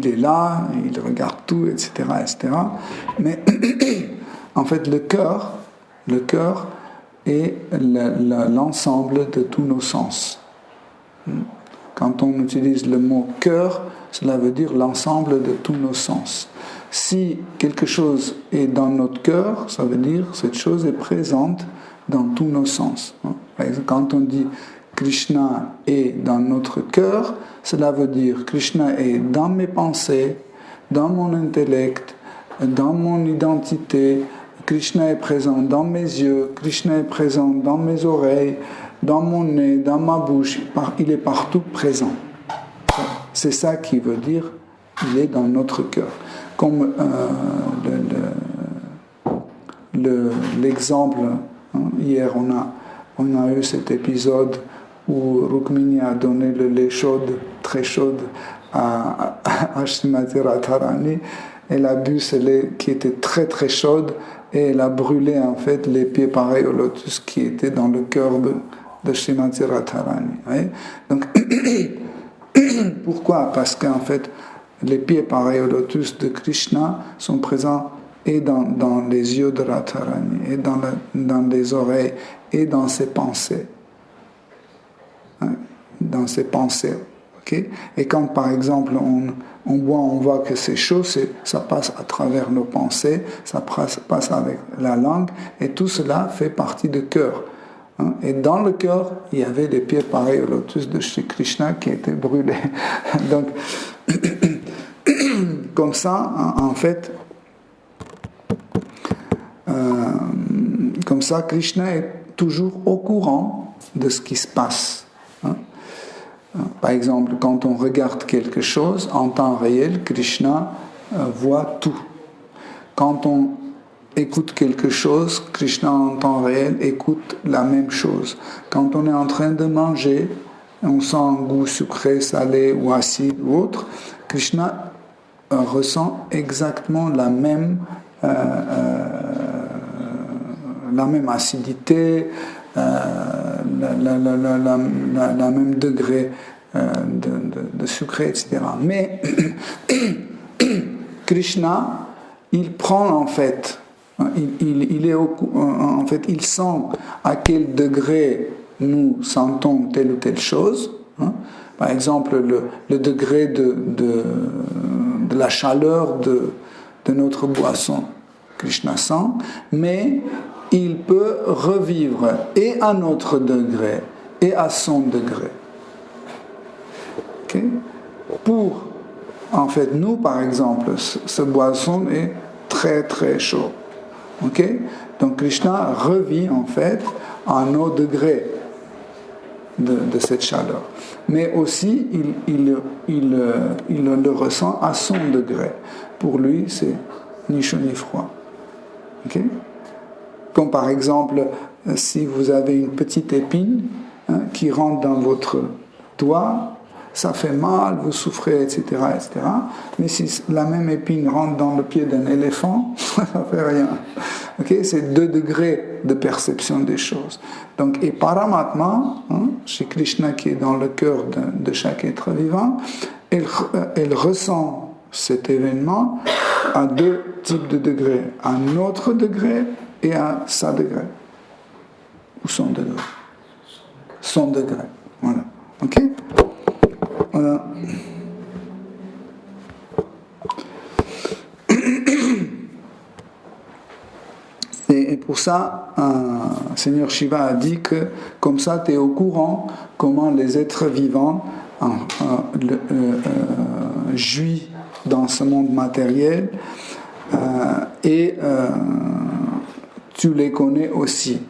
est là, il regarde tout, etc. etc. Mais en fait, le cœur est l'ensemble de tous nos sens. Quand on utilise le mot cœur, cela veut dire l'ensemble de tous nos sens. Si quelque chose est dans notre cœur, ça veut dire que cette chose est présente dans tous nos sens. Par exemple, quand on dit Krishna est dans notre cœur, cela veut dire Krishna est dans mes pensées, dans mon intellect, dans mon identité. Krishna est présent dans mes yeux, Krishna est présent dans mes oreilles, dans mon nez, dans ma bouche. Il est partout présent. C'est ça qui veut dire il est dans notre cœur. Comme l'exemple, hier on a eu cet épisode où Rukmini a donné le lait chaud, très chaud, à Srimati Radharani. Elle a bu ce lait qui était très très chaud et elle a brûlé en fait les pieds pareils au lotus qui étaient dans le cœur de Srimati Radharani. Oui? Donc, pourquoi? Parce qu'en fait, les pieds pareils au lotus de Krishna sont présents et dans les yeux de Radharani, et dans les oreilles, et dans ses pensées. Dans ses pensées. Okay? Et quand par exemple on boit, on voit que c'est chaud, ça passe à travers nos pensées, ça passe avec la langue, et tout cela fait partie du cœur. Et dans le cœur, il y avait les pieds pareils au lotus de Shri Krishna qui étaient brûlés. Donc, comme ça, en fait, comme ça, Krishna est toujours au courant de ce qui se passe. Par exemple, quand on regarde quelque chose en temps réel, Krishna voit tout. Quand on écoute quelque chose, Krishna en temps réel écoute la même chose. Quand on est en train de manger, on sent un goût sucré, salé ou acide ou autre, Krishna ressent exactement la même acidité, la même degré de sucré, etc. Mais Krishna, il prend en fait, il sent à quel degré nous sentons telle ou telle chose. Par exemple, le degré de la chaleur de notre boisson, Krishna sent, mais il peut revivre et à notre degré et à son degré. Okay? Pour, en fait, nous, par exemple, ce boisson est très très chaud. Okay? Donc Krishna revit en fait à nos degrés de cette chaleur. Mais aussi, il le ressent à son degré. Pour lui, c'est ni chaud ni froid. Okay? Comme par exemple, si vous avez une petite épine qui rentre dans votre doigt, ça fait mal, vous souffrez, etc., etc. Mais si la même épine rentre dans le pied d'un éléphant, ça ne fait rien. Okay? C'est 2 degrés de perception des choses. Donc, et Paramatma, chez Krishna qui est dans le cœur de chaque être vivant, elle ressent cet événement à 2 types de degrés, à notre degré et à sa degré. Ou son degré. Son degré. Voilà. Ok? Voilà. Et pour ça, Seigneur Shiva a dit que comme ça, tu es au courant comment les êtres vivants jouissent dans ce monde matériel et tu les connais aussi.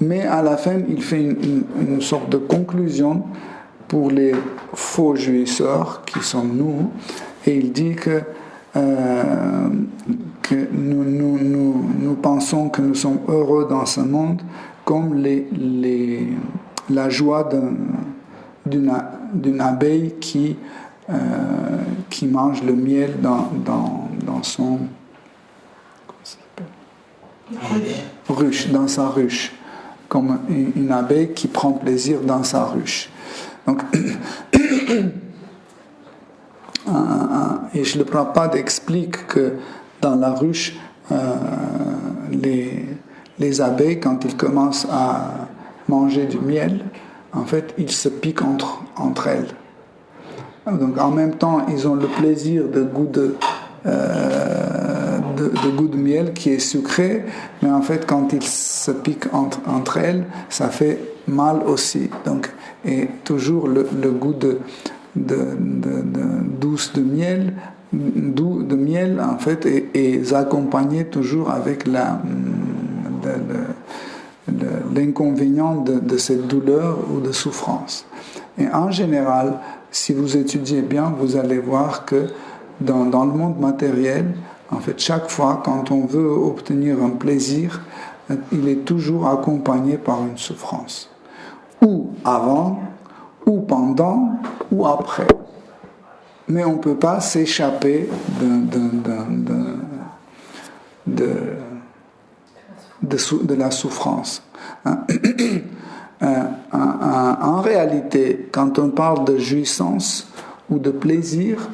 Mais à la fin, il fait une sorte de conclusion pour les faux jouisseurs qui sont nous, et il dit que nous pensons que nous sommes heureux dans ce monde comme la joie d'une abeille qui mange le miel dans son ruche, dans sa ruche, comme une abeille qui prend plaisir dans sa ruche. Donc, et le Prabhupada explique que dans la ruche, les abeilles, quand ils commencent à manger du miel, en fait, ils se piquent entre elles. Donc, en même temps, ils ont le plaisir de goût de miel qui est sucré, mais en fait, quand ils se piquent entre elles, ça fait mal aussi. Donc, et toujours le goût douce de miel, doux de miel, en fait, est accompagné toujours avec l'inconvénient de cette douleur ou de souffrance. Et en général, si vous étudiez bien, vous allez voir que dans le monde matériel, en fait, chaque fois, quand on veut obtenir un plaisir, il est toujours accompagné par une souffrance. Ou avant, ou pendant, ou après. Mais on ne peut pas s'échapper de la souffrance. En réalité, quand on parle de jouissance ou de plaisir,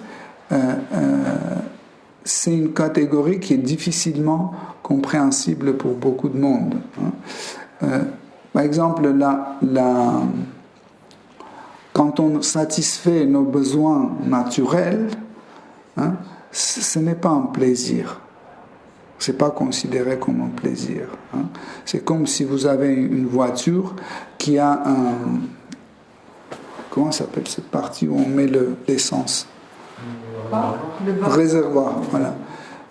c'est une catégorie qui est difficilement compréhensible pour beaucoup de monde. Par exemple, quand on satisfait nos besoins naturels, ce n'est pas un plaisir. Ce n'est pas considéré comme un plaisir. C'est comme si vous avez une voiture qui a un... Comment s'appelle cette partie où on met l'essence ? Le réservoir, voilà.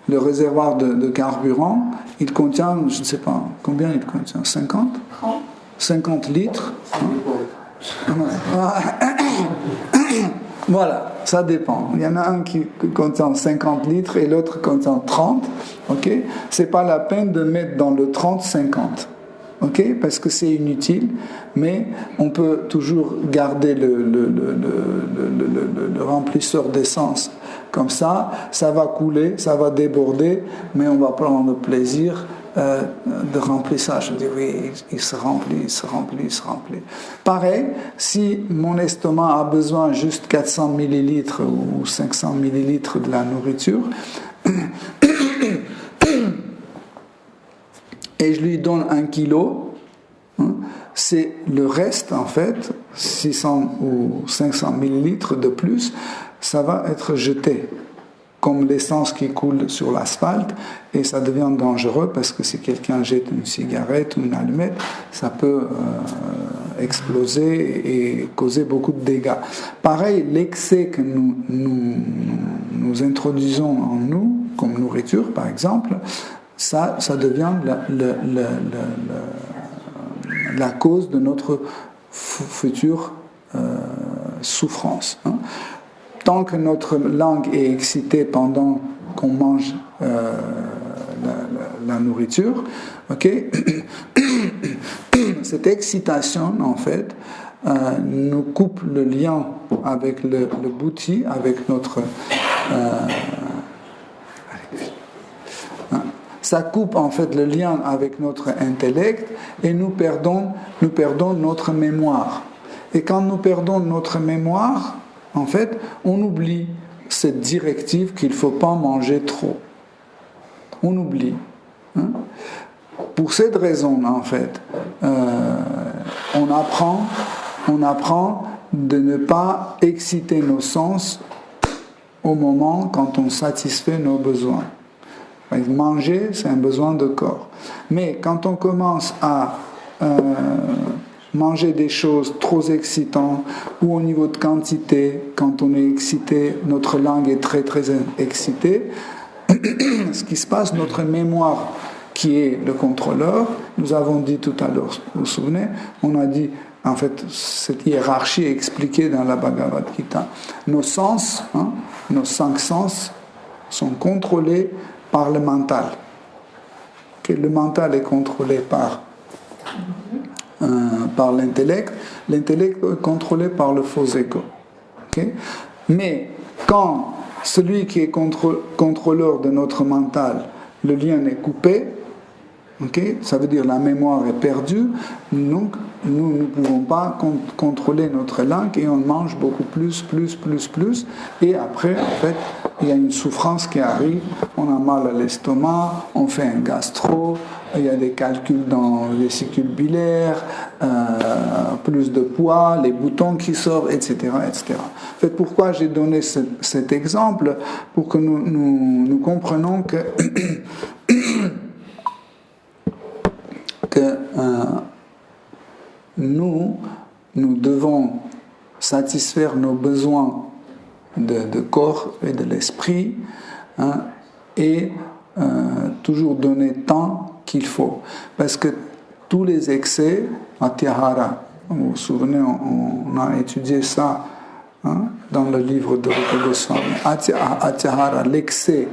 Le réservoir de carburant, il contient, je ne sais pas, combien il contient ? 50 ? 50 litres. Voilà, ça dépend. Il y en a un qui contient 50 litres et l'autre contient 30. Ok ? C'est pas la peine de mettre dans le 30-50. Ok ? Parce que c'est inutile, mais on peut toujours garder le remplisseur d'essence. Comme ça va couler, ça va déborder, mais on va prendre le plaisir de remplissage. Je dis oui, il se remplit. Pareil, si mon estomac a besoin juste 400 millilitres ou 500 millilitres de la nourriture, et je lui donne 1 kilo, c'est le reste, en fait, 600 ou 500 millilitres de plus, ça va être jeté, comme l'essence qui coule sur l'asphalte, et ça devient dangereux parce que si quelqu'un jette une cigarette ou une allumette, ça peut exploser et causer beaucoup de dégâts. Pareil, l'excès que nous introduisons en nous, comme nourriture par exemple, ça devient la cause de notre future souffrance. Tant que notre langue est excitée pendant qu'on mange la nourriture, okay, cette excitation, en fait, nous coupe le lien avec le buddhi, avec notre... ça coupe en fait le lien avec notre intellect et nous perdons notre mémoire. Et quand nous perdons notre mémoire, en fait, on oublie cette directive qu'il ne faut pas manger trop. On oublie. Pour cette raison, en fait, on apprend de ne pas exciter nos sens au moment quand on satisfait nos besoins. Manger, c'est un besoin de corps. Mais quand on commence à manger des choses trop excitantes ou au niveau de quantité, quand on est excité, notre langue est très très excitée, ce qui se passe, notre mémoire qui est le contrôleur, nous avons dit tout à l'heure, vous vous souvenez, on a dit, en fait, cette hiérarchie est expliquée dans la Bhagavad Gita. Nos sens, nos 5 sens sont contrôlés par le mental. Le mental est contrôlé par l'intellect. L'intellect est contrôlé par le faux ego. Okay? Mais quand celui qui est contrôleur de notre mental, le lien est coupé, okay? Ça veut dire la mémoire est perdue, donc nous ne pouvons pas contrôler notre langue et on mange beaucoup plus, et après, en fait, il y a une souffrance qui arrive, on a mal à l'estomac, on fait un gastro, il y a des calculs dans les vésicules biliaires, plus de poids, les boutons qui sortent, etc. etc. En fait, pourquoi j'ai donné cet exemple? Pour que nous comprenions que, nous devons satisfaire nos besoins de corps et de l'esprit, hein, et toujours donner tant qu'il faut. Parce que tous les excès, Atyahara, vous vous souvenez, on a étudié ça, hein, dans le livre de Rupa Goswami. Atyahara, l'excès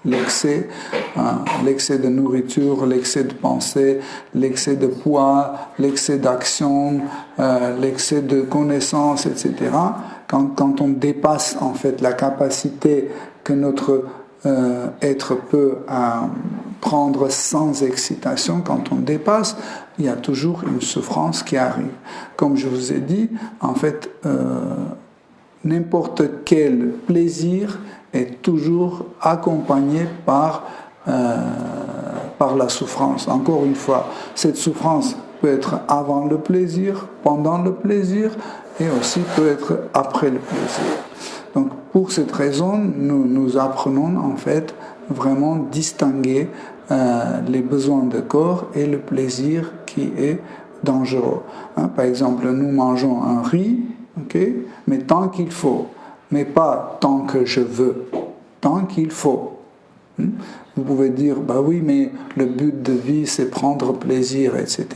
de nourriture, l'excès de pensée, l'excès de poids, l'excès d'action, l'excès de connaissance, etc. Quand on dépasse en fait la capacité que notre être peut prendre sans excitation, quand on dépasse, il y a toujours une souffrance qui arrive. Comme je vous ai dit, en fait, n'importe quel plaisir est toujours accompagné par la souffrance. Encore une fois, cette souffrance peut être avant le plaisir, pendant le plaisir, et aussi peut être après le plaisir. Donc, pour cette raison, nous apprenons en fait vraiment distinguer les besoins de corps et le plaisir qui est dangereux. Hein, par exemple, nous mangeons un riz, okay, mais tant qu'il faut, mais pas tant que je veux, tant qu'il faut. Vous pouvez dire, bah oui, mais le but de vie, c'est prendre plaisir, etc.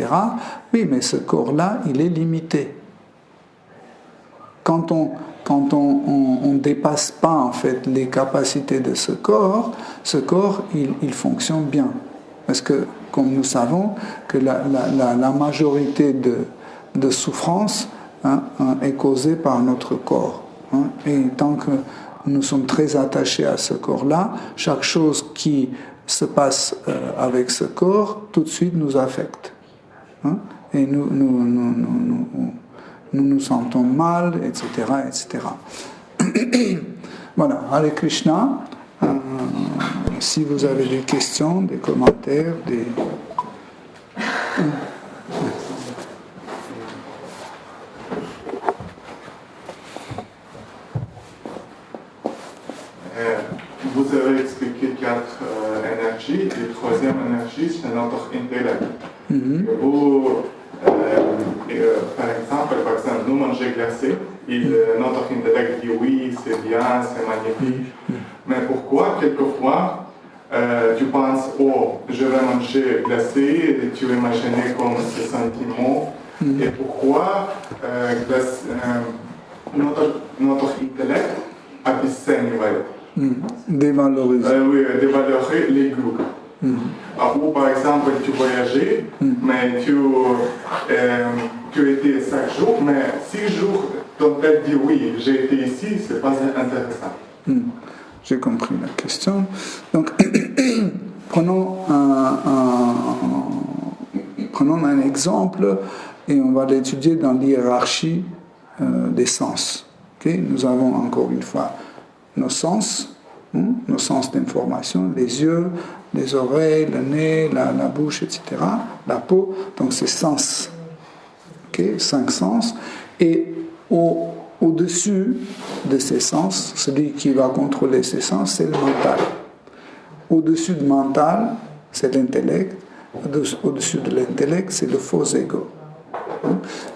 Oui, mais ce corps-là, il est limité. Quand on ne dépasse pas en fait les capacités de ce corps, il fonctionne bien. Parce que, comme nous savons, que la majorité de souffrance, hein, est causée par notre corps. Hein, et tant que nous sommes très attachés à ce corps-là, chaque chose qui se passe avec ce corps, tout de suite nous affecte. Hein, et nous sentons mal, etc. etc. Voilà, Hare Krishna. Si vous avez des questions, des commentaires, des... Vous avez expliqué 4 énergies. La troisième énergie, c'est notre intellect. Vous, par exemple, nous manger glacé, notre intellect dit oui, c'est bien, c'est magnifique. Mais pourquoi, quelquefois, tu penses, oh, je vais manger glacé, et tu imagines comme ce sentiment, et pourquoi notre intellect обесценивает, dévaloriser. Oui, dévaloriser les goûts. Ou par exemple, tu voyageais, mais tu étais 5 jours, mais 6 jours, ton tête dit oui, j'ai été ici, c'est pas intéressant. J'ai compris la question. Donc, prenons un exemple et on va l'étudier dans l'hiérarchie des sens. Okay? Nous avons encore une fois nos sens d'information, les yeux, les oreilles, le nez, la bouche, etc., la peau, donc c'est sens, okay? 5 sens, et au-dessus de ces sens, celui qui va contrôler ces sens, c'est le mental. Au-dessus du mental, c'est l'intellect, au-dessus de l'intellect, c'est le faux ego.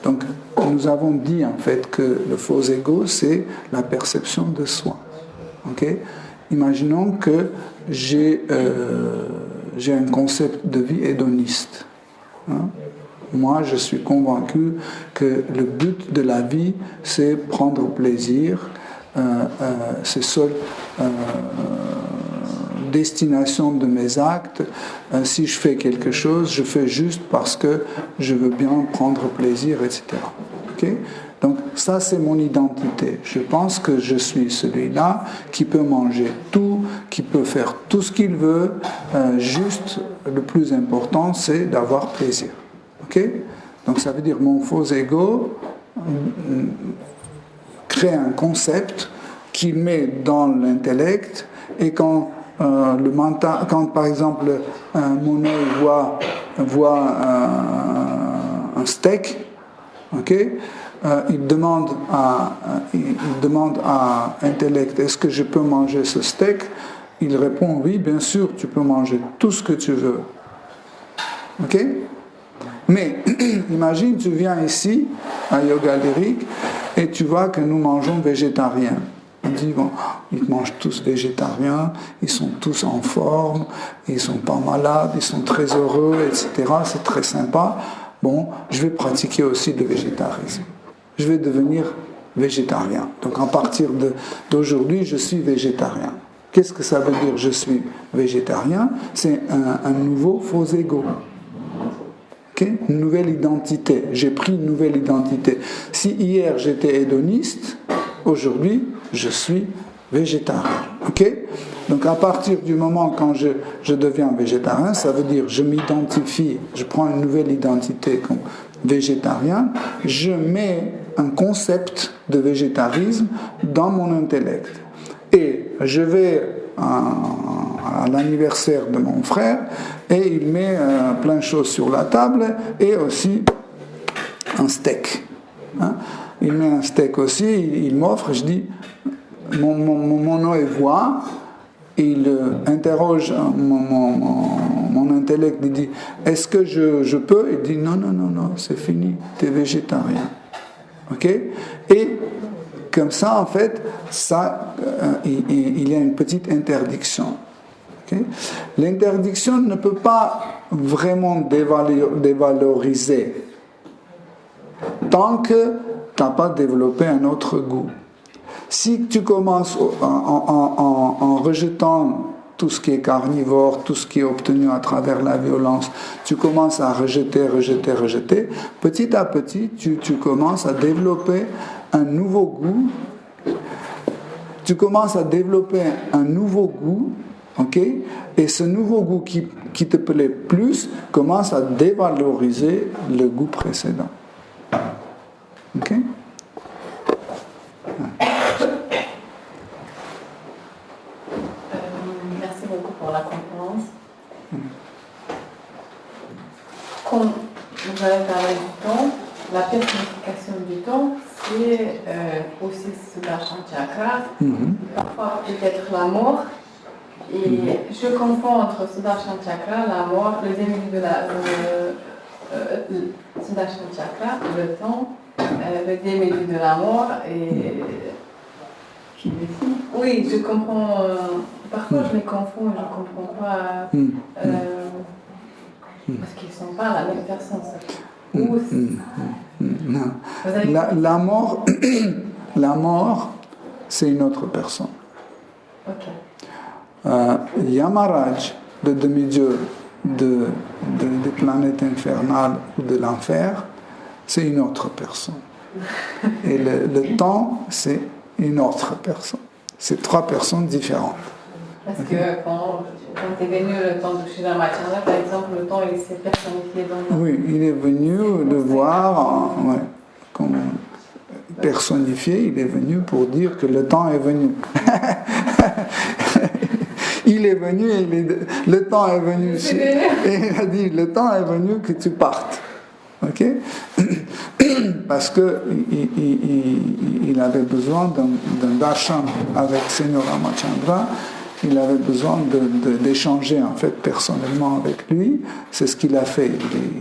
Donc, nous avons dit en fait que le faux ego, c'est la perception de soi. Okay? Imaginons que j'ai un concept de vie hédoniste. Hein? Moi, je suis convaincu que le but de la vie, c'est prendre plaisir. C'est seule destination de mes actes. Si je fais quelque chose, je fais juste parce que je veux bien prendre plaisir, etc. Okay? Donc ça, c'est mon identité. Je pense que je suis celui-là qui peut manger tout, qui peut faire tout ce qu'il veut. Juste, le plus important, c'est d'avoir plaisir. Okay? Donc ça veut dire mon faux ego crée un concept qu'il met dans l'intellect, et quand le mental, quand par exemple mon œil voit un steak, ok, il demande à intellect, est-ce que je peux manger ce steak? Il répond oui, bien sûr, tu peux manger tout ce que tu veux. Ok? Mais imagine, tu viens ici à Yoga Lyrique et tu vois que nous mangeons végétarien. On dit, bon, ils mangent tous végétariens, ils sont tous en forme, ils sont pas malades, ils sont très heureux, etc. C'est très sympa. Bon, je vais pratiquer aussi le végétarisme. Je vais devenir végétarien. Donc à partir d'aujourd'hui, je suis végétarien. Qu'est-ce que ça veut dire je suis végétarien? C'est un nouveau faux ego. Okay? Une nouvelle identité. J'ai pris une nouvelle identité. Si hier j'étais hédoniste, aujourd'hui je suis végétarien. Okay? Donc à partir du moment quand je deviens végétarien, ça veut dire je m'identifie, je prends une nouvelle identité comme végétarien, je mets un concept de végétarisme dans mon intellect. Et je vais à l'anniversaire de mon frère et il met plein de choses sur la table et aussi un steak. Hein? Il met un steak aussi, il m'offre, je dis, mon œil voit, il interroge mon intellect, il dit, est-ce que je peux? Il dit, non, c'est fini, tu es végétarien. Ok? Et comme ça, en fait, il y a une petite interdiction. Okay? L'interdiction ne peut pas vraiment dévaloriser tant que tu n'as pas développé un autre goût. Si tu commences en rejetant tout ce qui est carnivore, tout ce qui est obtenu à travers la violence, tu commences à rejeter, petit à petit, tu commences à développer un nouveau goût. Tu commences à développer un nouveau goût, ok? Et ce nouveau goût qui te plaît plus commence à dévaloriser le goût précédent. Ok? Merci beaucoup pour la conférence. Comme vous avez parlé du temps, la personnification du temps, c'est aussi Sudarshan Chakra, parfois peut-être la mort. Et je confonds entre Sudarshan Chakra, la mort, le début de Sudarshan Chakra, le temps, le début de la mort et... Oui, je comprends. Parfois je les confonds, je ne comprends pas. Parce qu'ils ne sont pas la même personne. Non. La mort, c'est une autre personne. Okay. Yamaraj, le demi-dieu des planètes infernales ou de l'enfer, c'est une autre personne. Et le temps, c'est une autre personne. C'est trois personnes différentes. Parce que quand est venu le temps de Sridharmachandra, par exemple, le temps il s'est personnifié dans le... Oui, il est venu le voir comme personnifié, il est venu pour dire que le temps est venu. Il est venu et le temps est venu. Et il a dit, le temps est venu que tu partes. Ok? Parce qu'il avait besoin d'un darshan avec Seigneur Ramachandra. Il avait besoin d'échanger en fait personnellement avec lui. C'est ce qu'il a fait.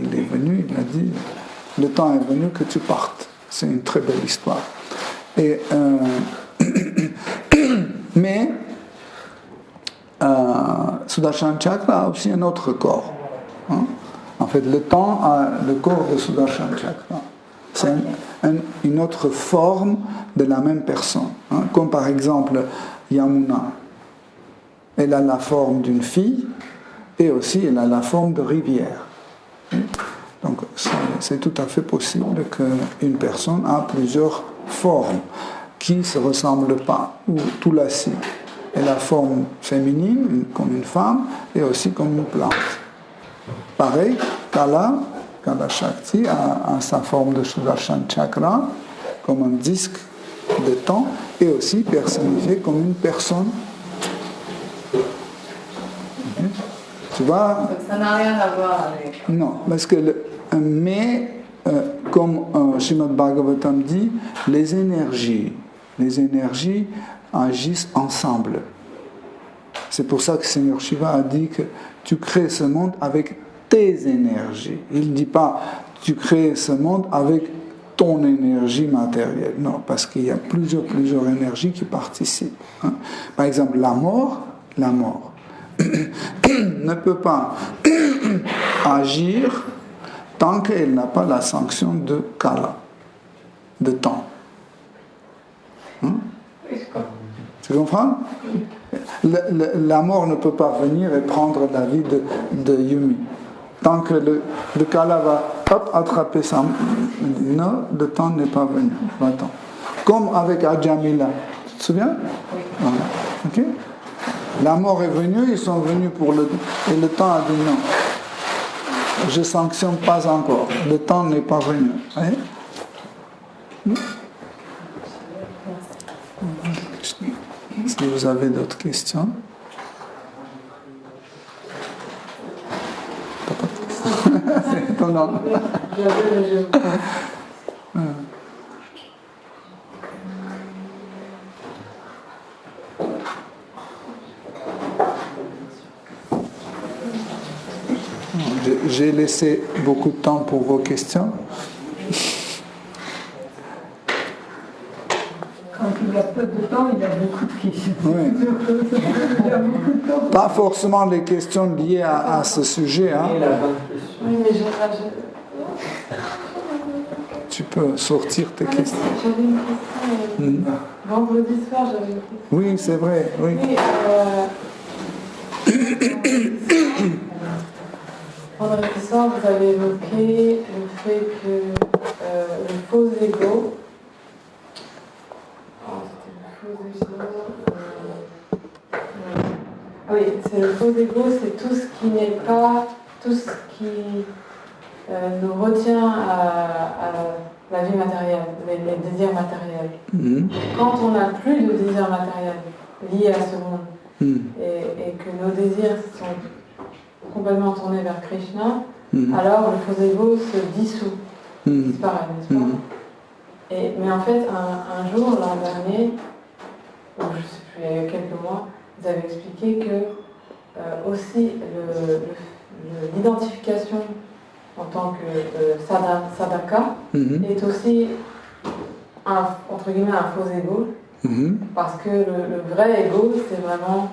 Il est venu, il a dit, le temps est venu que tu partes. C'est une très belle histoire. Et, mais Sudarshan Chakra a aussi un autre corps. Hein? En fait, le temps a le corps de Sudarshan Chakra. C'est une autre forme de la même personne. Hein? Comme par exemple Yamuna. Elle a la forme d'une fille et aussi elle a la forme de rivière. Donc c'est tout à fait possible qu'une personne a plusieurs formes qui ne se ressemblent pas. Ou Tulasi est la forme féminine, comme une femme, et aussi comme une plante. Pareil, Kala Shakti a sa forme de Sudarshan Chakra, comme un disque de temps, est aussi personnifié comme une personne. Tu vois? Donc ça n'a rien à voir avec... Non, parce que comme Srimad Bhagavatam dit, les énergies agissent ensemble. C'est pour ça que Seigneur Shiva a dit que tu crées ce monde avec tes énergies. Il ne dit pas tu crées ce monde avec ton énergie matérielle. Non, parce qu'il y a plusieurs énergies qui participent. Hein. Par exemple, la mort ne peut pas agir tant qu'elle n'a pas la sanction de kala, de temps. Hein? Tu comprends? La mort ne peut pas venir et prendre la vie de Yumi. Tant que le kala va attraper ça, non, le temps n'est pas venu. Attends. Comme avec Ajamila. Tu te souviens? Oui. Voilà. Ok? La mort est venue, ils sont venus et le temps a dit non. Je ne sanctionne pas encore. Le temps n'est pas venu. Si vous avez d'autres questions. C'est étonnant. J'ai laissé beaucoup de temps pour vos questions. Quand il a peu de temps, il a beaucoup de questions. Oui. Il a beaucoup de temps. Pas forcément les questions liées à ce sujet. Hein. Oui, mais Tu peux sortir tes questions. j'avais une question. Vendredi soir, j'avais une question. Oui, c'est vrai. Oui. Vendredi soir, vous avez évoqué le fait que le faux ego. Ah oui, c'est le faux ego, c'est tout ce qui n'est pas, tout ce qui nous retient à la vie matérielle, les désirs matériels. Quand on n'a plus de désirs matériels liés à ce monde et que nos désirs sont complètement tournés vers Krishna, alors le faux ego se dissout, disparaît, n'est-ce pas? Mais en fait, un jour, l'an dernier, ou je ne sais plus, il y a quelques mois, vous avez expliqué que aussi l'identification en tant que sadhaka est aussi entre guillemets un faux ego, parce que le vrai ego, c'est vraiment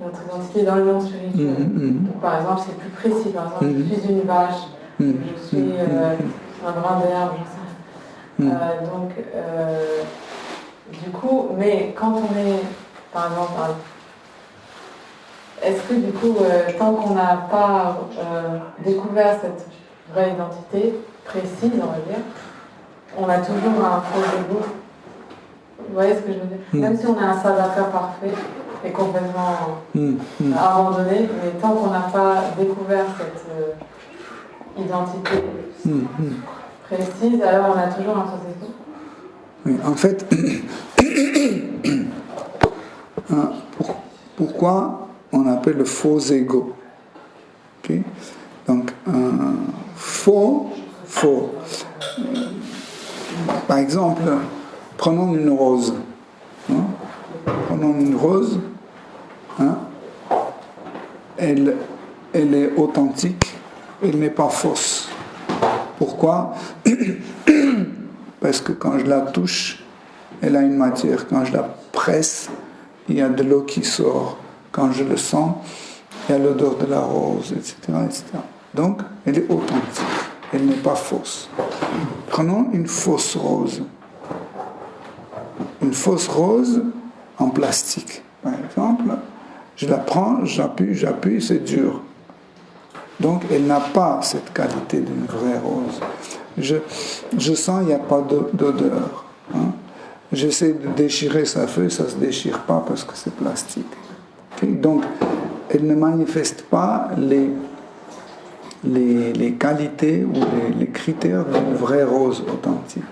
notre identité dans le monde spirituel. Donc, par exemple, c'est plus précis. Par exemple, je suis une vache, je suis un brin d'herbe, je sais. Donc, du coup, mais quand on est, par exemple, est-ce que du coup, tant qu'on n'a pas découvert cette vraie identité précise, on va dire, on a toujours un faux ego? Vous voyez ce que je veux dire? Même si on a un sadhaka parfait et complètement abandonné, mais tant qu'on n'a pas découvert cette identité précise, alors on a toujours un faux ego. Oui, en fait, pourquoi on appelle le faux ego? Okay? Donc, faux. Par exemple, prenons une rose. Hein? Prenons une rose. Hein? Elle est authentique, elle n'est pas fausse. Pourquoi? Parce que quand je la touche, elle a une matière. Quand je la presse, il y a de l'eau qui sort. Quand je le sens, il y a l'odeur de la rose, etc., etc. Donc, elle est authentique. Elle n'est pas fausse. Prenons une fausse rose. Une fausse rose en plastique, par exemple. Je la prends, j'appuie, c'est dur. Donc, elle n'a pas cette qualité d'une vraie rose. Je sens qu'il n'y a pas d'odeur. Hein. J'essaie de déchirer sa feuille, ça ne se déchire pas parce que c'est plastique. Okay? Donc, elle ne manifeste pas les qualités ou les critères d'une vraie rose authentique.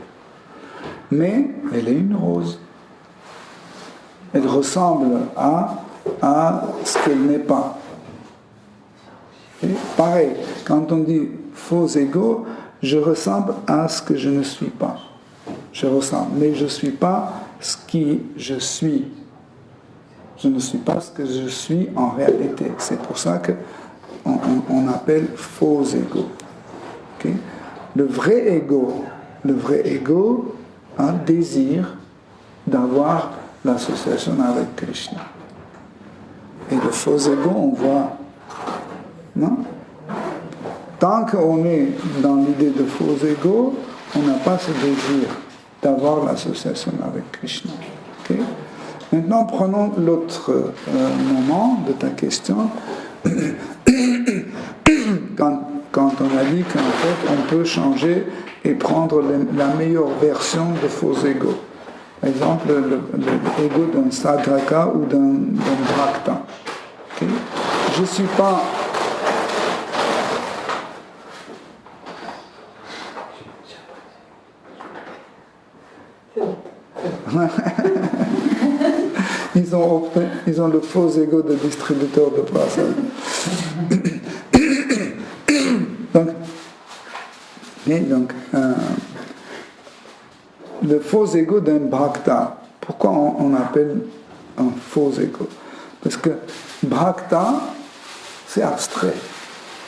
Mais elle est une rose. Elle ressemble à ce qu'elle n'est pas. Et pareil, quand on dit faux ego, je ressemble à ce que je ne suis pas. Je ressemble, mais je ne suis pas ce qui je suis. Je ne suis pas ce que je suis en réalité. C'est pour ça qu'on appelle faux ego. Okay? Le vrai ego désire d'avoir l'association avec Krishna. Et le faux ego, on voit, non? Tant qu'on est dans l'idée de faux ego, on n'a pas ce désir d'avoir l'association avec Krishna. Okay? Maintenant, prenons l'autre moment de ta question. Quand on a dit qu'en fait, on peut changer et prendre la meilleure version de faux ego. Par exemple, l'ego d'un sagraka ou d'un bhakta. Okay? Je ne suis pas... Ils ont le faux ego de distributeur de passage. Donc, le faux ego d'un bhakta, pourquoi on appelle un faux ego? Parce que bhakta, c'est abstrait.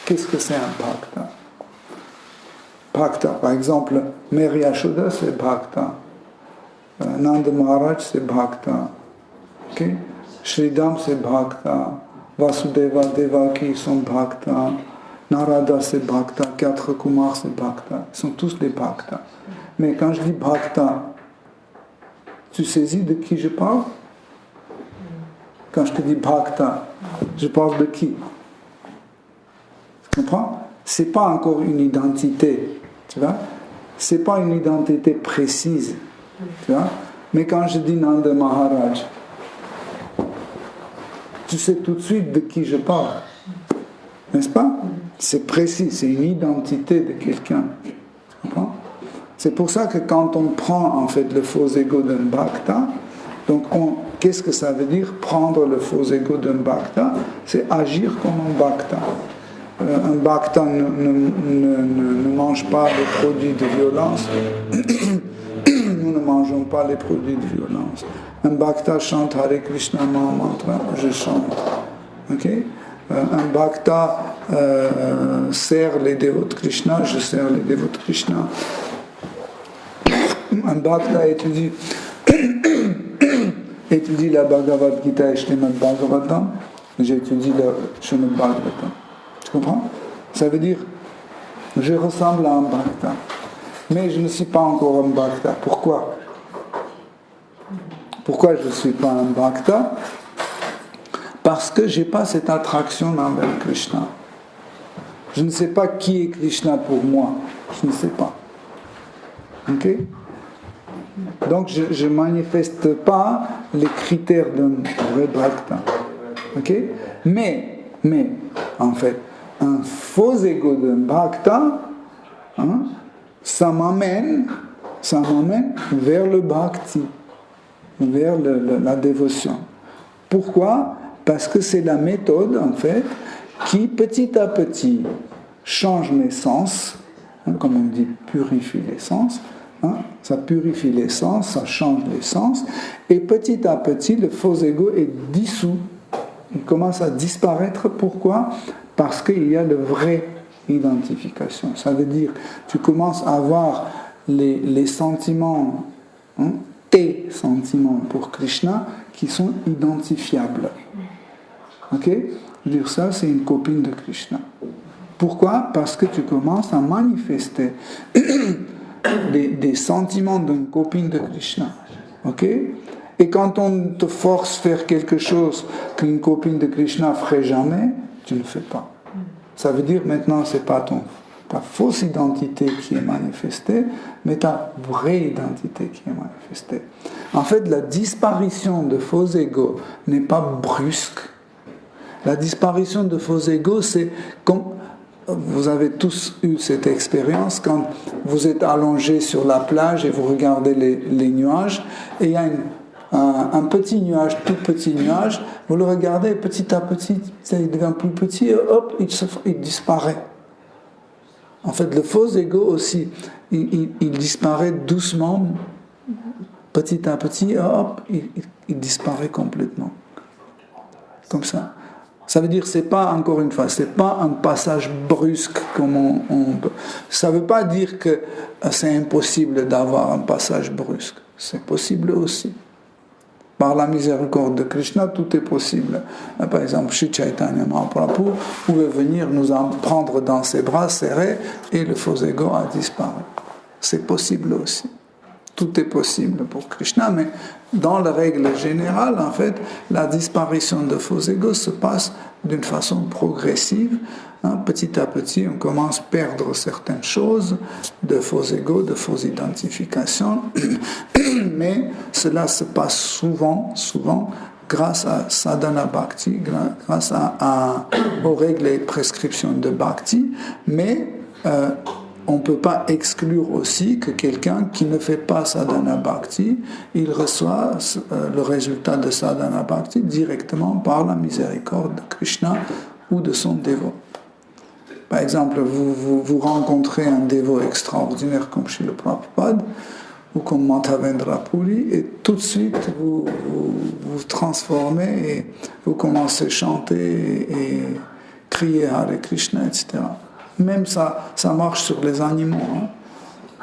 Qu'est-ce que c'est un bhakta? Bhakta, par exemple, Mère Yashoda, c'est bhakta. Nanda Maharaj, c'est bhakta. Okay? Sridham, c'est bhakta. Vasudeva, Devaki sont bhakta. Narada, c'est bhakta. 4 Kumars, c'est bhakta. Ils sont tous des bhakta. Mais quand je dis bhakta, tu saisis de qui je parle? Quand je te dis bhakta, je parle de qui? Tu comprends? C'est pas encore une identité, tu vois? C'est pas une identité précise, tu vois? Mais quand je dis Nanda Maharaj, tu sais tout de suite de qui je parle, n'est-ce pas? C'est précis, c'est une identité de quelqu'un. Tu comprends? C'est pour ça que quand on prend en fait le faux ego d'un bhakta, donc qu'est-ce que ça veut dire prendre le faux ego d'un bhakta? C'est agir comme un bhakta. Un bhakta ne mange pas les produits de violence. Nous ne mangeons pas les produits de violence. Un bhakta chante Hare Krishna mantra, je chante. Okay? Un bhakta sert les dévots de Krishna, je sers les dévots de Krishna. Un bhakta étudie la Bhagavad Gita et Srimad Bhagavatam, j'étudie le Srimad Bhagavatam. Tu comprends? Ça veut dire, je ressemble à un bhakta, mais je ne suis pas encore un bhakta. Pourquoi? Pourquoi je ne suis pas un bhakta? Parce que je n'ai pas cette attraction envers Krishna. Je ne sais pas qui est Krishna pour moi. Je ne sais pas. Ok? Donc je ne manifeste pas les critères d'un vrai bhakta. Ok? Mais, en fait, un faux ego d'un bhakta, ça m'amène vers le bhakti, vers la dévotion. Pourquoi? Parce que c'est la méthode, en fait, qui petit à petit change mes sens, comme on dit, purifie les sens. Ça purifie les sens, ça change les sens, et petit à petit, le faux ego est dissous. Il commence à disparaître. Pourquoi? Parce qu'il y a de vraies identifications. Ça veut dire, tu commences à avoir les sentiments, tes sentiments pour Krishna, qui sont identifiables. Ok? Je veux dire, ça, c'est une copine de Krishna. Pourquoi? Parce que tu commences à manifester des sentiments d'une copine de Krishna. Ok? Et quand on te force à faire quelque chose qu'une copine de Krishna ne ferait jamais, tu ne le fais pas. Ça veut dire maintenant, ce n'est pas ta fausse identité qui est manifestée, mais ta vraie identité qui est manifestée. En fait, la disparition de faux ego n'est pas brusque. La disparition de faux ego, c'est comme vous avez tous eu cette expérience quand vous êtes allongé sur la plage et vous regardez les nuages et il y a un petit nuage, tout petit nuage, vous le regardez petit à petit, il devient plus petit et hop, il disparaît. En fait, le faux ego aussi, il disparaît doucement, petit à petit, et hop, il disparaît complètement. Comme ça. Ça veut dire, c'est pas, encore une fois, c'est pas un passage brusque comme on peut. Ça veut pas dire que c'est impossible d'avoir un passage brusque. C'est possible aussi. Par la miséricorde de Krishna, tout est possible. Par exemple, Shri Chaitanya Mahaprabhu pouvait venir nous en prendre dans ses bras serrés et le faux ego a disparu. C'est possible aussi. Tout est possible pour Krishna, mais dans la règle générale, en fait, la disparition de faux ego se passe d'une façon progressive. Petit à petit, on commence à perdre certaines choses de faux ego, de fausses identifications, mais cela se passe souvent grâce à sadhana bhakti, grâce aux règles et prescriptions de bhakti, mais on ne peut pas exclure aussi que quelqu'un qui ne fait pas sadhana bhakti, il reçoit le résultat de sadhana bhakti directement par la miséricorde de Krishna ou de son dévot. Par exemple, vous rencontrez un dévot extraordinaire comme Srila Prabhupada ou comme Madhavendra Puri et tout de suite vous transformez et vous commencez à chanter et crier Hare Krishna, etc. Même ça marche sur les animaux.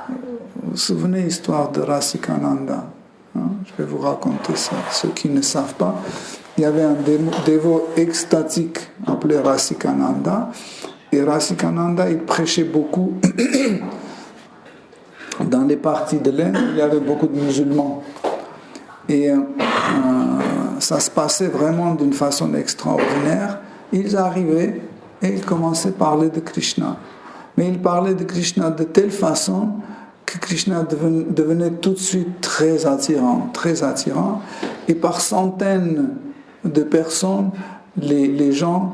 Vous vous souvenez de l'histoire de Rasikananda? Je vais vous raconter ça. Ceux qui ne savent pas, il y avait un dévot extatique appelé Rasikananda. Et Rasikananda, il prêchait beaucoup. Dans les parties de l'Inde, il y avait beaucoup de musulmans. Et ça se passait vraiment d'une façon extraordinaire. Ils arrivaient et ils commençaient à parler de Krishna. Mais ils parlaient de Krishna de telle façon que Krishna devenait tout de suite très attirant. Et par centaines de personnes, les gens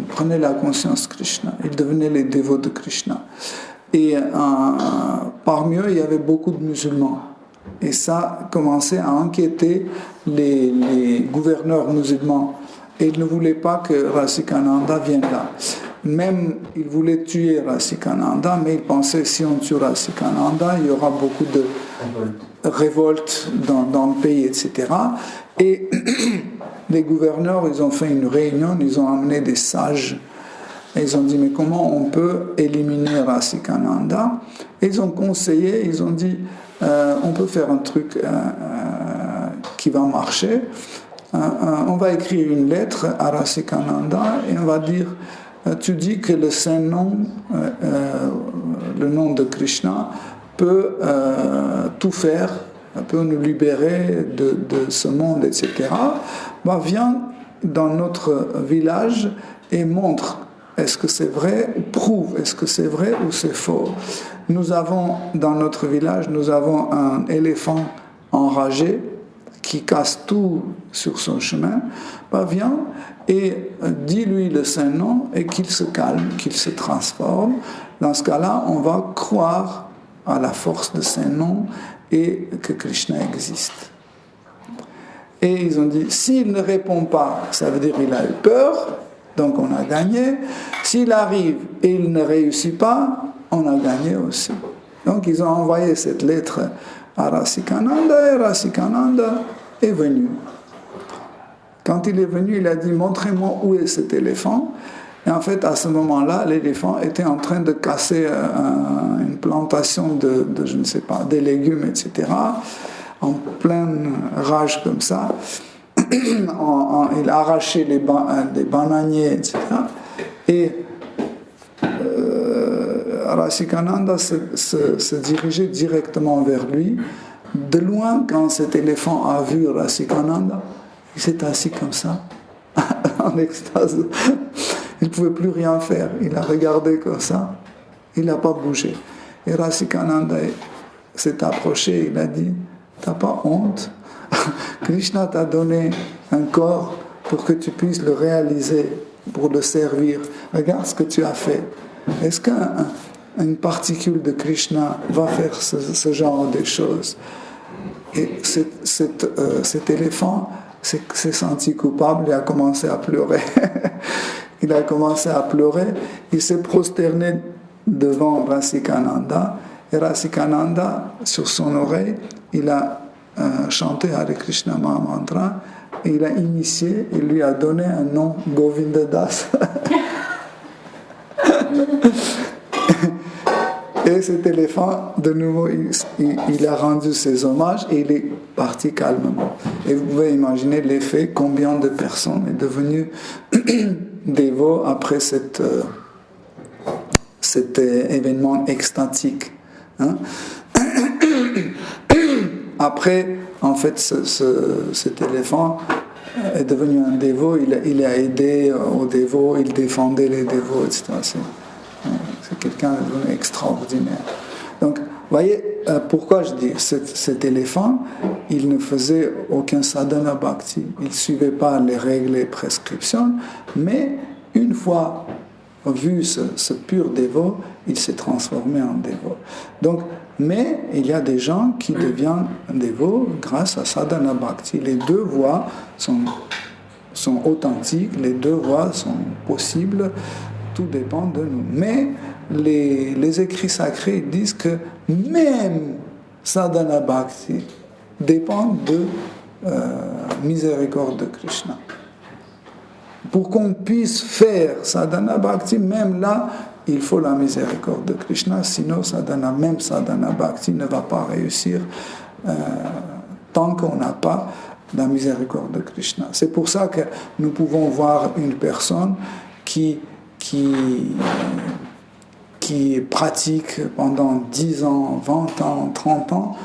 prenaient la conscience de Krishna. Ils devenaient les dévots de Krishna. Et parmi eux, il y avait beaucoup de musulmans. Et ça commençait à inquiéter les gouverneurs musulmans. Et ils ne voulaient pas que Rasikananda vienne là. Même, ils voulaient tuer Rasikananda, mais ils pensaient que si on tue Rasikananda, il y aura beaucoup de révoltes dans le pays, etc. Et les gouverneurs, ils ont fait une réunion, ils ont amené des sages. Et ils ont dit, mais comment on peut éliminer Rasikananda? Et ils ont conseillé, ils ont dit, on peut faire un truc qui va marcher. On va écrire une lettre à Rasikananda et on va dire, tu dis que le saint nom, le nom de Krishna, peut tout faire, peut nous libérer de ce monde, etc. Viens dans notre village et montre, est-ce que c'est vrai, ou prouve, est-ce que c'est vrai ou c'est faux. Nous avons, dans notre village, nous avons un éléphant enragé, qui casse tout sur son chemin, viens et dis-lui le saint nom et qu'il se calme, qu'il se transforme. Dans ce cas-là, on va croire à la force de saint nom et que Krishna existe. Et ils ont dit, s'il ne répond pas, ça veut dire qu'il a eu peur, donc on a gagné. S'il arrive et il ne réussit pas, on a gagné aussi. Donc ils ont envoyé cette lettre à Rasikananda et Rasikananda est venu. Quand il est venu, il a dit, montrez-moi où est cet éléphant. Et en fait, à ce moment-là, l'éléphant était en train de casser une plantation de je ne sais pas, des légumes, etc. En pleine rage comme ça. Il a arraché des bananiers, etc. Et Rasikananda se dirigeait directement vers lui. De loin, quand cet éléphant a vu Rasikananda, il s'est assis comme ça, en extase. Il ne pouvait plus rien faire. Il a regardé comme ça. Il n'a pas bougé. Et Rasikananda s'est approché. Il a dit, t'as pas honte? Krishna t'a donné un corps pour que tu puisses le réaliser, pour le servir. Regarde ce que tu as fait. Est-ce qu'une particule de Krishna va faire ce genre de choses? Et cet éléphant s'est senti coupable et a commencé à pleurer. Il a commencé à pleurer, il s'est prosterné devant Rasikananda, et Rasikananda, sur son oreille, il a chanté Hare Krishna Mahamantra, et il a initié, il lui a donné un nom, Govinda Das. Et cet éléphant, de nouveau, il a rendu ses hommages et il est parti calmement. Et vous pouvez imaginer l'effet, combien de personnes est devenu dévot après cet événement extatique. Hein? Après, en fait, cet éléphant est devenu un dévot, il a aidé aux dévots, il défendait les dévots, etc. C'est quelqu'un de devenu extraordinaire. Donc, vous voyez, pourquoi je dis cet éléphant, il ne faisait aucun sadhana bhakti, il ne suivait pas les règles et prescriptions, mais une fois vu ce pur dévot, il s'est transformé en dévot. Donc, mais il y a des gens qui deviennent dévots grâce à sadhana bhakti. Les deux voies sont authentiques, les deux voies sont possibles, tout dépend de nous. Mais les écrits sacrés disent que même sadhana bhakti dépend de miséricorde de Krishna. Pour qu'on puisse faire sadhana bhakti, même là, il faut la miséricorde de Krishna, sinon même sadhana bhakti ne va pas réussir tant qu'on n'a pas la miséricorde de Krishna. C'est pour ça que nous pouvons voir une personne qui pratique pendant 10 ans, 20 ans, 30 ans,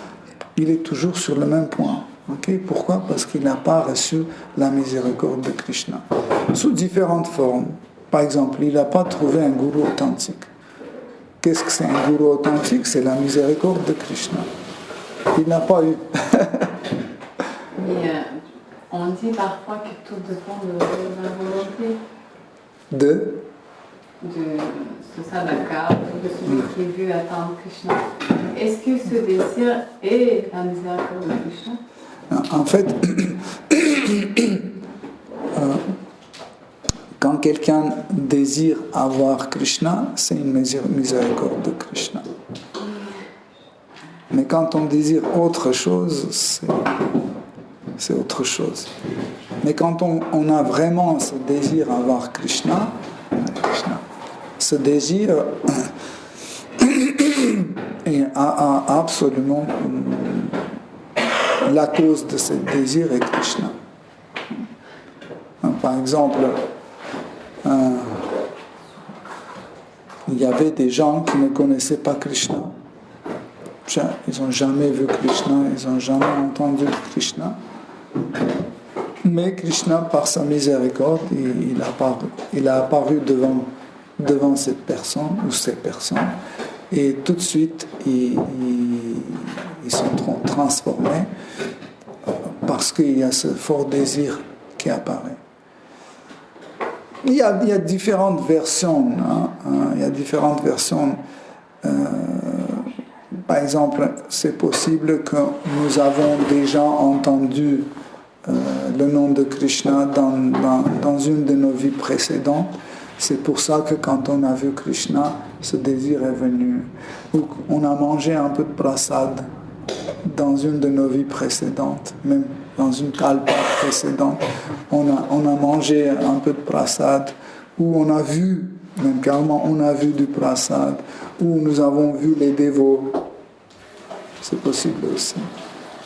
il est toujours sur le même point. Okay? Pourquoi? Parce qu'il n'a pas reçu la miséricorde de Krishna. Sous différentes formes. Par exemple, il n'a pas trouvé un gourou authentique. Qu'est-ce que c'est un gourou authentique? C'est la miséricorde de Krishna. Il n'a pas eu. Mais on dit parfois que tout dépend de la volonté. De ce sadhaka, de celui qui veut atteindre Krishna. Est-ce que ce désir est la miséricorde de Krishna? En fait, quand quelqu'un désire avoir Krishna, c'est une miséricorde de Krishna. Mais quand on désire autre chose, c'est autre chose. Mais quand on a vraiment ce désir d'avoir Krishna, ce désir a absolument la cause de ce désir est Krishna. Par exemple, il y avait des gens qui ne connaissaient pas Krishna. Ils n'ont jamais vu Krishna, ils n'ont jamais entendu Krishna. Mais Krishna, par sa miséricorde, il a apparu devant cette personne ou ces personnes. Et tout de suite, ils sont transformés parce qu'il y a ce fort désir qui apparaît. Il y a différentes versions. Il y a différentes versions. Par exemple, c'est possible que nous avons déjà entendu le nom de Krishna dans une de nos vies précédentes. C'est pour ça que quand on a vu Krishna, ce désir est venu. Ou on a mangé un peu de prasad dans une de nos vies précédentes, même dans une kalpa précédente, on a mangé un peu de prasad, ou on a vu, même carrément on a vu du prasad, ou nous avons vu les dévots. C'est possible aussi.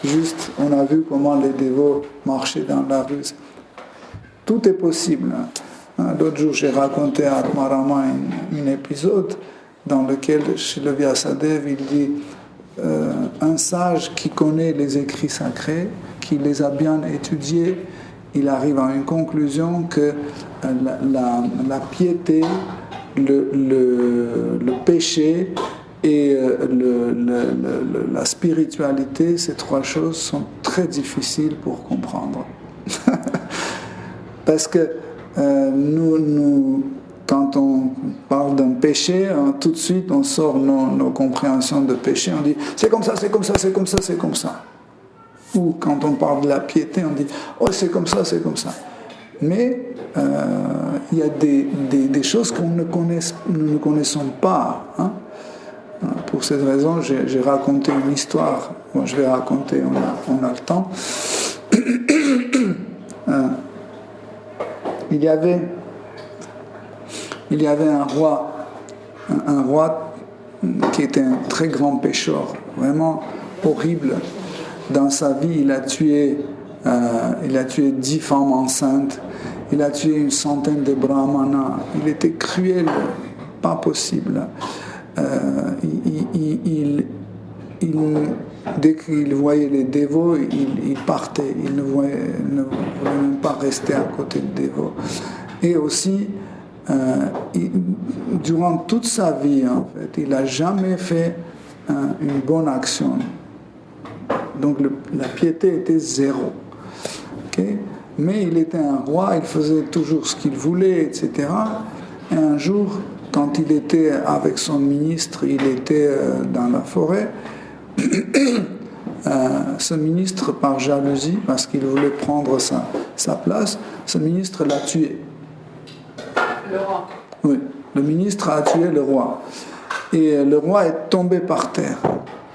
Juste, on a vu comment les dévots marchaient dans la rue. Tout est possible. L'autre jour, j'ai raconté à Atmarama un épisode dans lequel, chez le Vyasadeva, il dit un sage qui connaît les écrits sacrés, qui les a bien étudiés, il arrive à une conclusion que la piété, le péché et la spiritualité, ces trois choses sont très difficiles pour comprendre. Parce que nous, quand on parle d'un péché, tout de suite on sort nos compréhensions de péché, on dit c'est comme ça, c'est comme ça, c'est comme ça, c'est comme ça. Ou quand on parle de la piété, on dit « Oh, c'est comme ça, c'est comme ça ». Mais il y a des choses que nous ne connaissons pas. Hein. Pour cette raison, j'ai raconté une histoire. Bon, je vais raconter, on a le temps. Il y avait un roi qui était un très grand pécheur, vraiment horrible. Dans sa vie, il a tué 10 femmes enceintes, il a tué une centaine de brahmanas, il était cruel, pas possible. Dès qu'il voyait les dévots, il partait, il ne voulait même pas rester à côté des dévots. Et aussi, durant toute sa vie, en fait, il n'a jamais fait une bonne action. Donc la piété était zéro. Okay? Mais il était un roi, il faisait toujours ce qu'il voulait, etc. Et un jour, quand il était avec son ministre, il était dans la forêt, ce ministre, par jalousie, parce qu'il voulait prendre sa place, ce ministre l'a tué. Le roi. Oui, le ministre a tué le roi. Et le roi est tombé par terre.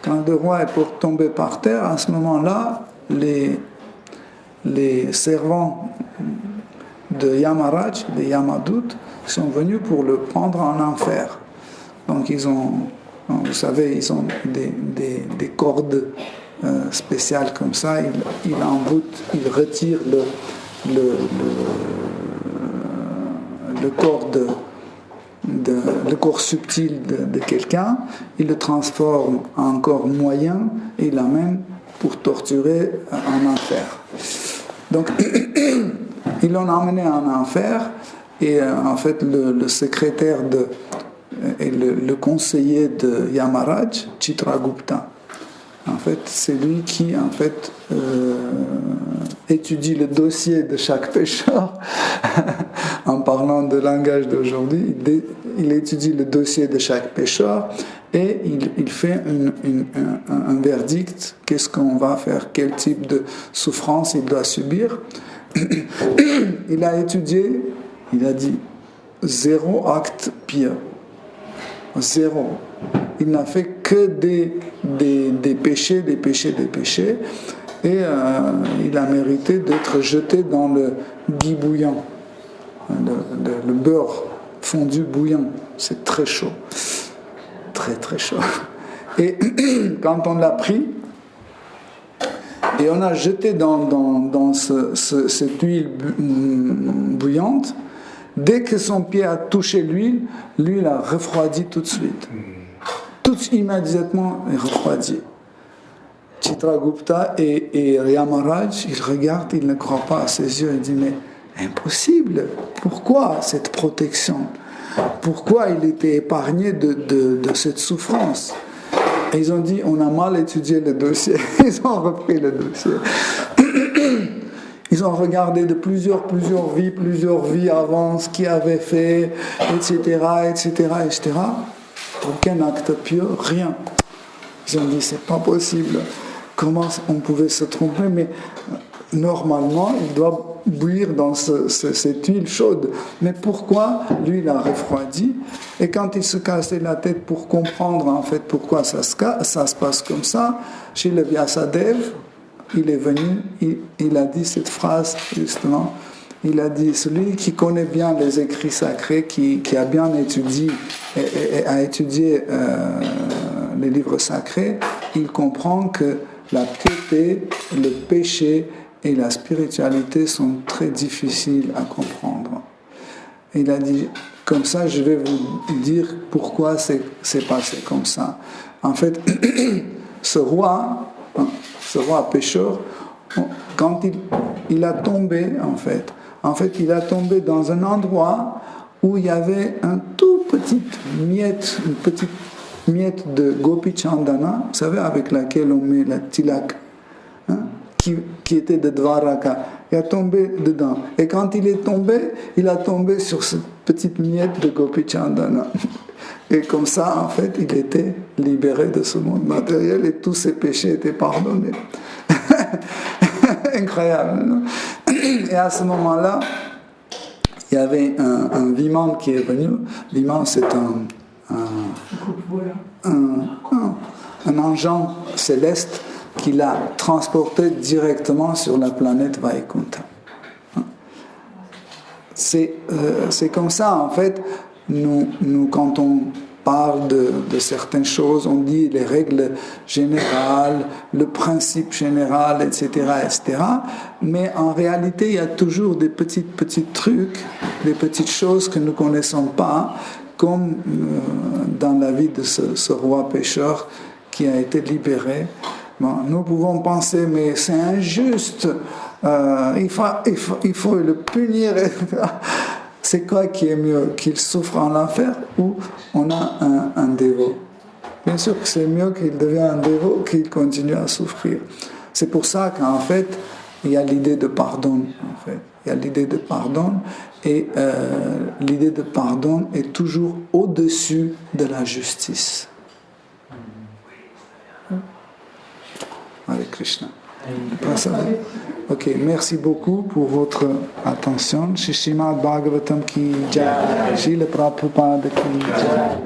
Quand le roi est tombé par terre, à ce moment-là, les servants de Yamaraj, les Yamadut, sont venus pour le prendre en enfer. Donc vous savez, ils ont des cordes spéciales comme ça, ils emboutent, ils retirent le corps subtil de quelqu'un, ils le transforment en corps moyen et ils l'amènent pour torturer en enfer. Donc, ils l'ont emmené en enfer et en fait le secrétaire et le conseiller de Yamaraj, Chitragupta, en fait, c'est lui qui en fait étudie le dossier de chaque pécheur. En parlant de langage d'aujourd'hui, il étudie le dossier de chaque pécheur et il fait un verdict. Qu'est-ce qu'on va faire? Quel type de souffrance il doit subir? Il a étudié, il a dit 0 acte pieux. 0. Il n'a fait que des péchés, des péchés, des péchés. Et il a mérité d'être jeté dans le gui bouillant, le beurre fondu bouillant. C'est très chaud. Très, très chaud. Et quand on l'a pris, et on a jeté dans cette huile bouillante, dès que son pied a touché l'huile a refroidi tout de suite. Tout immédiatement est refroidi. Chitragupta et Yamaraj, ils regardent, ils ne croient pas à ses yeux, ils disent mais impossible, pourquoi cette protection? Pourquoi il était épargné de cette souffrance? Et ils ont dit on a mal étudié le dossier. Ils ont repris le dossier. Ils ont regardé de plusieurs vies avant, ce qu'il avait fait, etc. Aucun acte pieux, rien. Ils ont dit c'est pas possible. Comment on pouvait se tromper? Mais normalement, il doit bouillir dans cette huile chaude. Mais pourquoi lui, il a refroidi? Et quand il se cassait la tête pour comprendre en fait pourquoi ça se passe comme ça, chez le Vyasadeva, il est venu, il a dit cette phrase justement. Il a dit, celui qui connaît bien les écrits sacrés, qui a bien étudié et a étudié les livres sacrés, il comprend que la piété, le péché et la spiritualité sont très difficiles à comprendre. Il a dit, comme ça, je vais vous dire pourquoi c'est passé comme ça. En fait, ce roi pécheur, quand il a tombé, en fait, il a tombé dans un endroit où il y avait une petite miette de Gopi Chandana, vous savez, avec laquelle on met la tilak, qui était de Dvaraka. Il a tombé dedans. Et quand il est tombé, il a tombé sur cette petite miette de Gopi Chandana. Et comme ça, en fait, il était libéré de ce monde matériel et tous ses péchés étaient pardonnés. Incroyable. Non? Et à ce moment-là, il y avait un Viman qui est venu. Viman, c'est un engin céleste qui l'a transporté directement sur la planète Vaikunta. C'est comme ça, en fait, nous quand on parle de certaines choses, on dit les règles générales, le principe général, etc., etc. Mais en réalité, il y a toujours des petits trucs, des petites choses que nous ne connaissons pas, comme dans la vie de ce roi pécheur qui a été libéré. Bon, nous pouvons penser, mais c'est injuste, il faut le punir. C'est quoi qui est mieux, qu'il souffre en enfer ou on a un dévot? Bien sûr que c'est mieux qu'il devienne un dévot qu'il continue à souffrir. C'est pour ça qu'en fait, il y a l'idée de pardon. En fait. Il y a l'idée de pardon et l'idée de pardon est toujours au-dessus de la justice. Avec Krishna. Ok, merci beaucoup pour votre attention. Shri Srimad Bhagavatam ki jai, Srila Prabhupada ki jai.